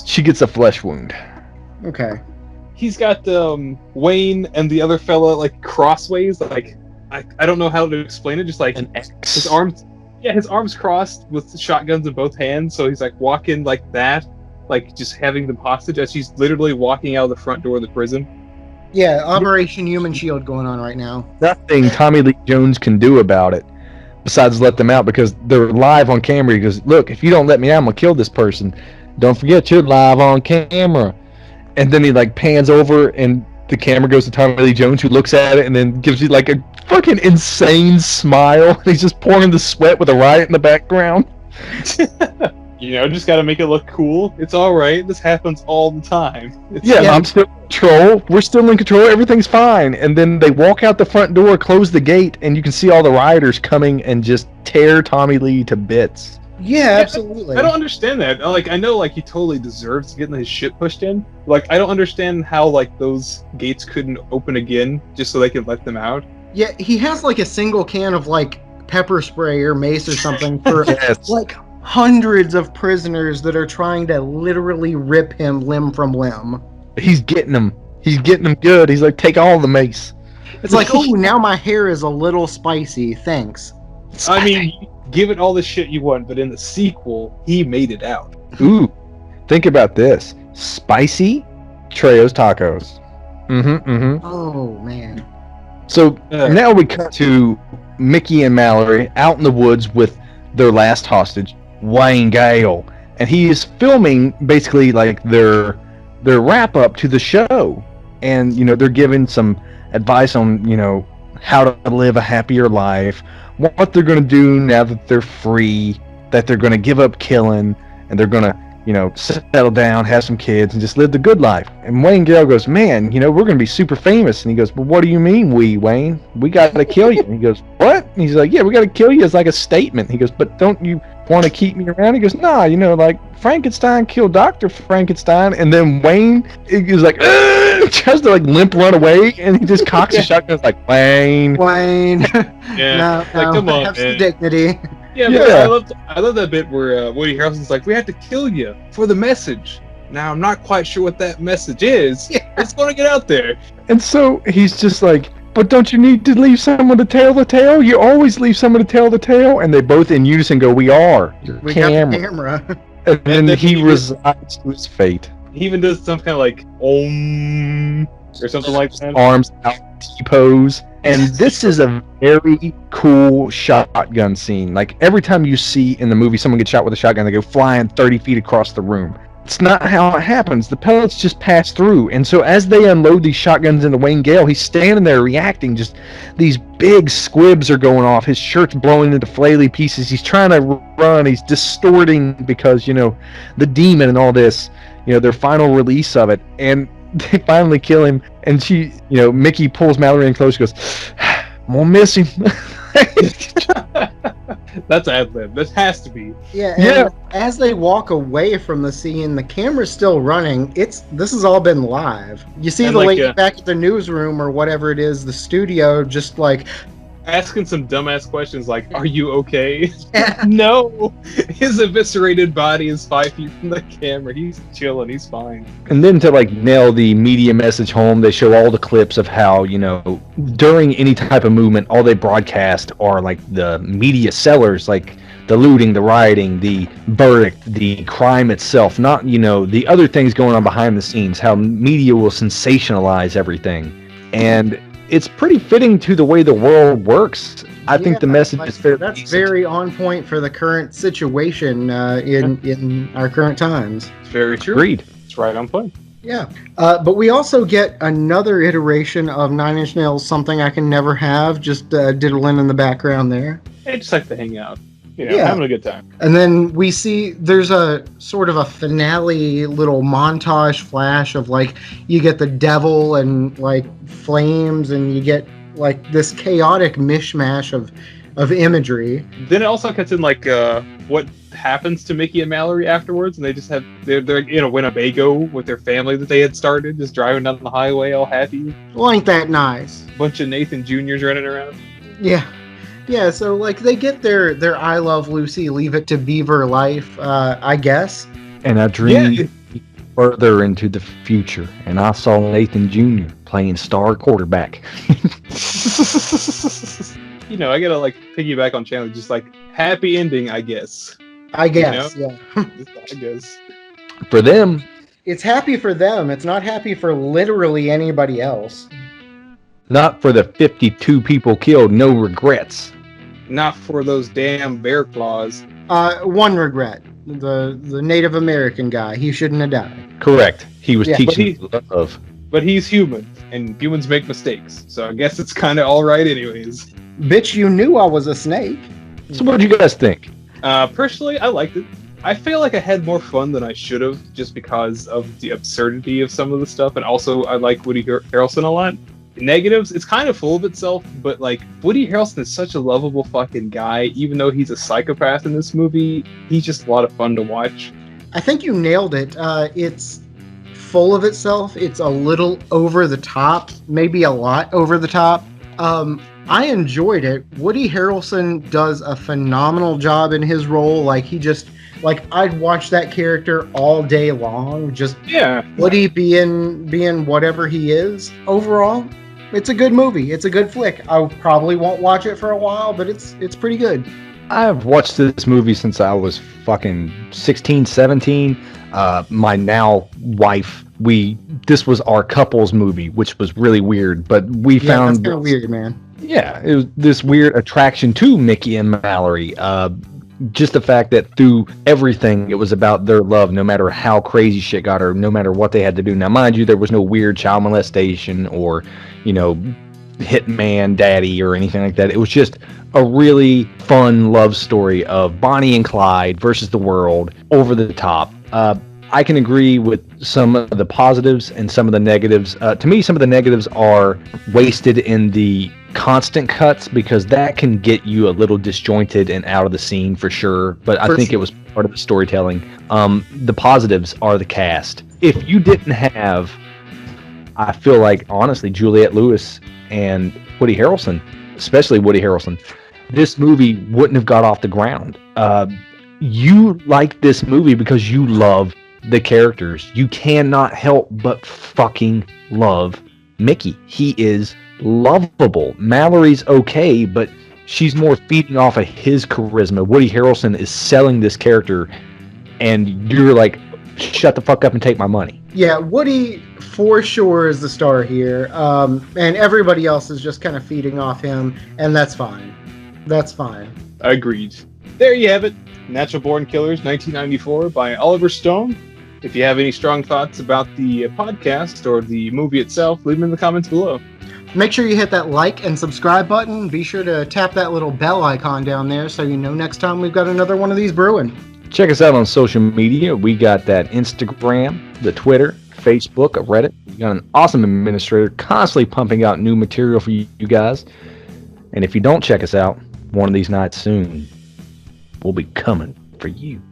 she gets a flesh wound. Okay. He's got Wayne and the other fella, like, crossways. Like, I don't know how to explain it. Just like an X. His arms crossed with shotguns in both hands. So he's like walking like that, like just having them hostage as she's literally walking out of the front door of the prison. Yeah, Operation Human Shield going on right now. Nothing Tommy Lee Jones can do about it besides let them out because they're live on camera. He goes, look, if you don't let me out, I'm gonna kill this person. Don't forget you're live on camera. And then he like pans over and the camera goes to Tommy Lee Jones, who looks at it and then gives you like a fucking insane smile. He's just pouring the sweat with a riot in the background. Just gotta make it look cool. It's alright. This happens all the time. I'm still in control. We're still in control. Everything's fine. And then they walk out the front door, close the gate, and you can see all the rioters coming and just tear Tommy Lee to bits. Yeah, absolutely. I don't understand that. Like, I know, like, he totally deserves getting his shit pushed in. Like, I don't understand how, like, those gates couldn't open again just so they could let them out. Yeah, he has, like, a single can of, like, pepper spray or mace or something for, like, hundreds of prisoners that are trying to literally rip him limb from limb. He's getting them. He's getting them good. He's like, take all the mace. It's like, oh, now my hair is a little spicy. Thanks. I mean, give it all the shit you want, but in the sequel, he made it out. Ooh, think about this. Spicy Trejo's tacos. Oh, man. So now we cut to Mickey and Mallory out in the woods with their last hostage, Wayne Gale. And he is filming basically like their wrap up to the show. And, they're giving some advice on, how to live a happier life, what they're going to do now that they're free, that they're going to give up killing, and they're going to, settle down, have some kids, and just live the good life. And Wayne Gale goes, man, we're going to be super famous. And he goes, well, what do you mean Wayne? We got to kill you. And he goes, what? And he's like, yeah, we got to kill you as like a statement. He goes, but don't you want to keep me around? He goes, nah, like Frankenstein killed Dr. Frankenstein. And then Wayne is like, tries to like limp run away, and he just cocks his shotgun. It's like, Wayne. Yeah. No, come on, have man. some dignity. Yeah. I love that bit where Woody Harrelson's like, we have to kill you for the message. Now, I'm not quite sure what that message is. Yeah. It's going to get out there. And so he's just like, but don't you need to leave someone to tell the tale? You always leave someone to tell the tale. And they both in unison go, we are. We got the camera. And then he resigns to his fate. He even does some kind of like, om, or something like that. Arms out, T-pose. And this is a very cool shotgun scene. Like, every time you see in the movie someone get shot with a shotgun, they go flying 30 feet across the room. It's not how it happens. The pellets just pass through. And so as they unload these shotguns into Wayne Gale, he's standing there reacting. Just these big squibs are going off. His shirt's blowing into flaily pieces. He's trying to run. He's distorting because, the demon and all this, their final release of it. And they finally kill him. And she, Mickey pulls Mallory in close. She goes, I'm gonna miss him. That's ad-lib. That has to be. Yeah. As they walk away from the scene, the camera's still running. This has all been live. You see the lady back at the newsroom or whatever it is, the studio, just like asking some dumbass questions like, are you okay? No. His eviscerated body is 5 feet from the camera. He's chilling. He's fine. And then to like nail the media message home, they show all the clips of how, during any type of movement, all they broadcast are like the media sellers, like the looting, the rioting, the verdict, the crime itself, not, the other things going on behind the scenes, how media will sensationalize everything. And it's pretty fitting to the way the world works. I think the message is fairly That's decent. very on point for the current situation in our current times. It's very true. Agreed. It's right on point. Yeah, but we also get another iteration of Nine Inch Nails, Something I Can Never Have, just diddling in the background there. I just like to hang out. Having a good time. And then we see there's a sort of a finale little montage flash of like you get the devil and like flames, and you get like this chaotic mishmash of imagery. Then it also cuts in like what happens to Mickey and Mallory afterwards, and they just they're in a Winnebago with their family that they had started, just driving down the highway all happy. Well, ain't that nice? Bunch of Nathan Juniors running around. Yeah, so like they get their I Love Lucy, Leave It to Beaver life, I guess. And I dreamed further into the future, and I saw Nathan Jr. playing star quarterback. I gotta like piggyback on Chandler, just like happy ending, I guess. I guess, yeah. I guess. For them, it's happy for them. It's not happy for literally anybody else. not for the 52 people killed, no regrets. Not for those damn bear claws. One regret. The Native American guy. He shouldn't have died. Correct. He was teaching love. But he's human, and humans make mistakes. So I guess it's kind of all right anyways. Bitch, you knew I was a snake. So what do you guys think? Personally, I liked it. I feel like I had more fun than I should have, just because of the absurdity of some of the stuff, and also I like Woody Harrelson a lot. Negatives, it's kind of full of itself, but like Woody Harrelson is such a lovable fucking guy. Even though he's a psychopath in this movie, he's just a lot of fun to watch. I think you nailed it. It's full of itself. It's a little over the top, maybe a lot over the top. I enjoyed it. Woody Harrelson does a phenomenal job in his role. Like I'd watch that character all day long. Just Woody being whatever he is. Overall, it's a good movie. It's a good flick. I probably won't watch it for a while, but it's pretty good. I've watched this movie since I was fucking 16, 17. My now wife, this was our couple's movie, which was really weird, but we found that's kind of weird, man. Yeah, it was this weird attraction to Mickey and Mallory. Just the fact that through everything, it was about their love, no matter how crazy shit got her, no matter what they had to do. Now, mind you, there was no weird child molestation or, hitman daddy or anything like that. It was just a really fun love story of Bonnie and Clyde versus the world, over the top. I can agree with some of the positives and some of the negatives. To me, some of the negatives are wasted in the constant cuts, because that can get you a little disjointed and out of the scene for sure. But I think it was part of the storytelling. The positives are the cast. If you didn't have, I feel like, honestly, Juliette Lewis and Woody Harrelson, especially Woody Harrelson, this movie wouldn't have got off the ground. You like this movie because you love the characters. You cannot help but fucking love Mickey. He is lovable. Mallory's okay, but she's more feeding off of his charisma. Woody Harrelson is selling this character, and you're like, shut the fuck up and take my money. Yeah, Woody for sure is the star here, and everybody else is just kind of feeding off him, and that's fine. That's fine. Agreed. There you have it. Natural Born Killers, 1994, by Oliver Stone. If you have any strong thoughts about the podcast or the movie itself, leave them in the comments below. Make sure you hit that like and subscribe button. Be sure to tap that little bell icon down there so you know next time we've got another one of these brewing. Check us out on social media. We got that Instagram, the Twitter, Facebook, Reddit. We got an awesome administrator constantly pumping out new material for you guys. And if you don't check us out, one of these nights soon, we'll be coming for you.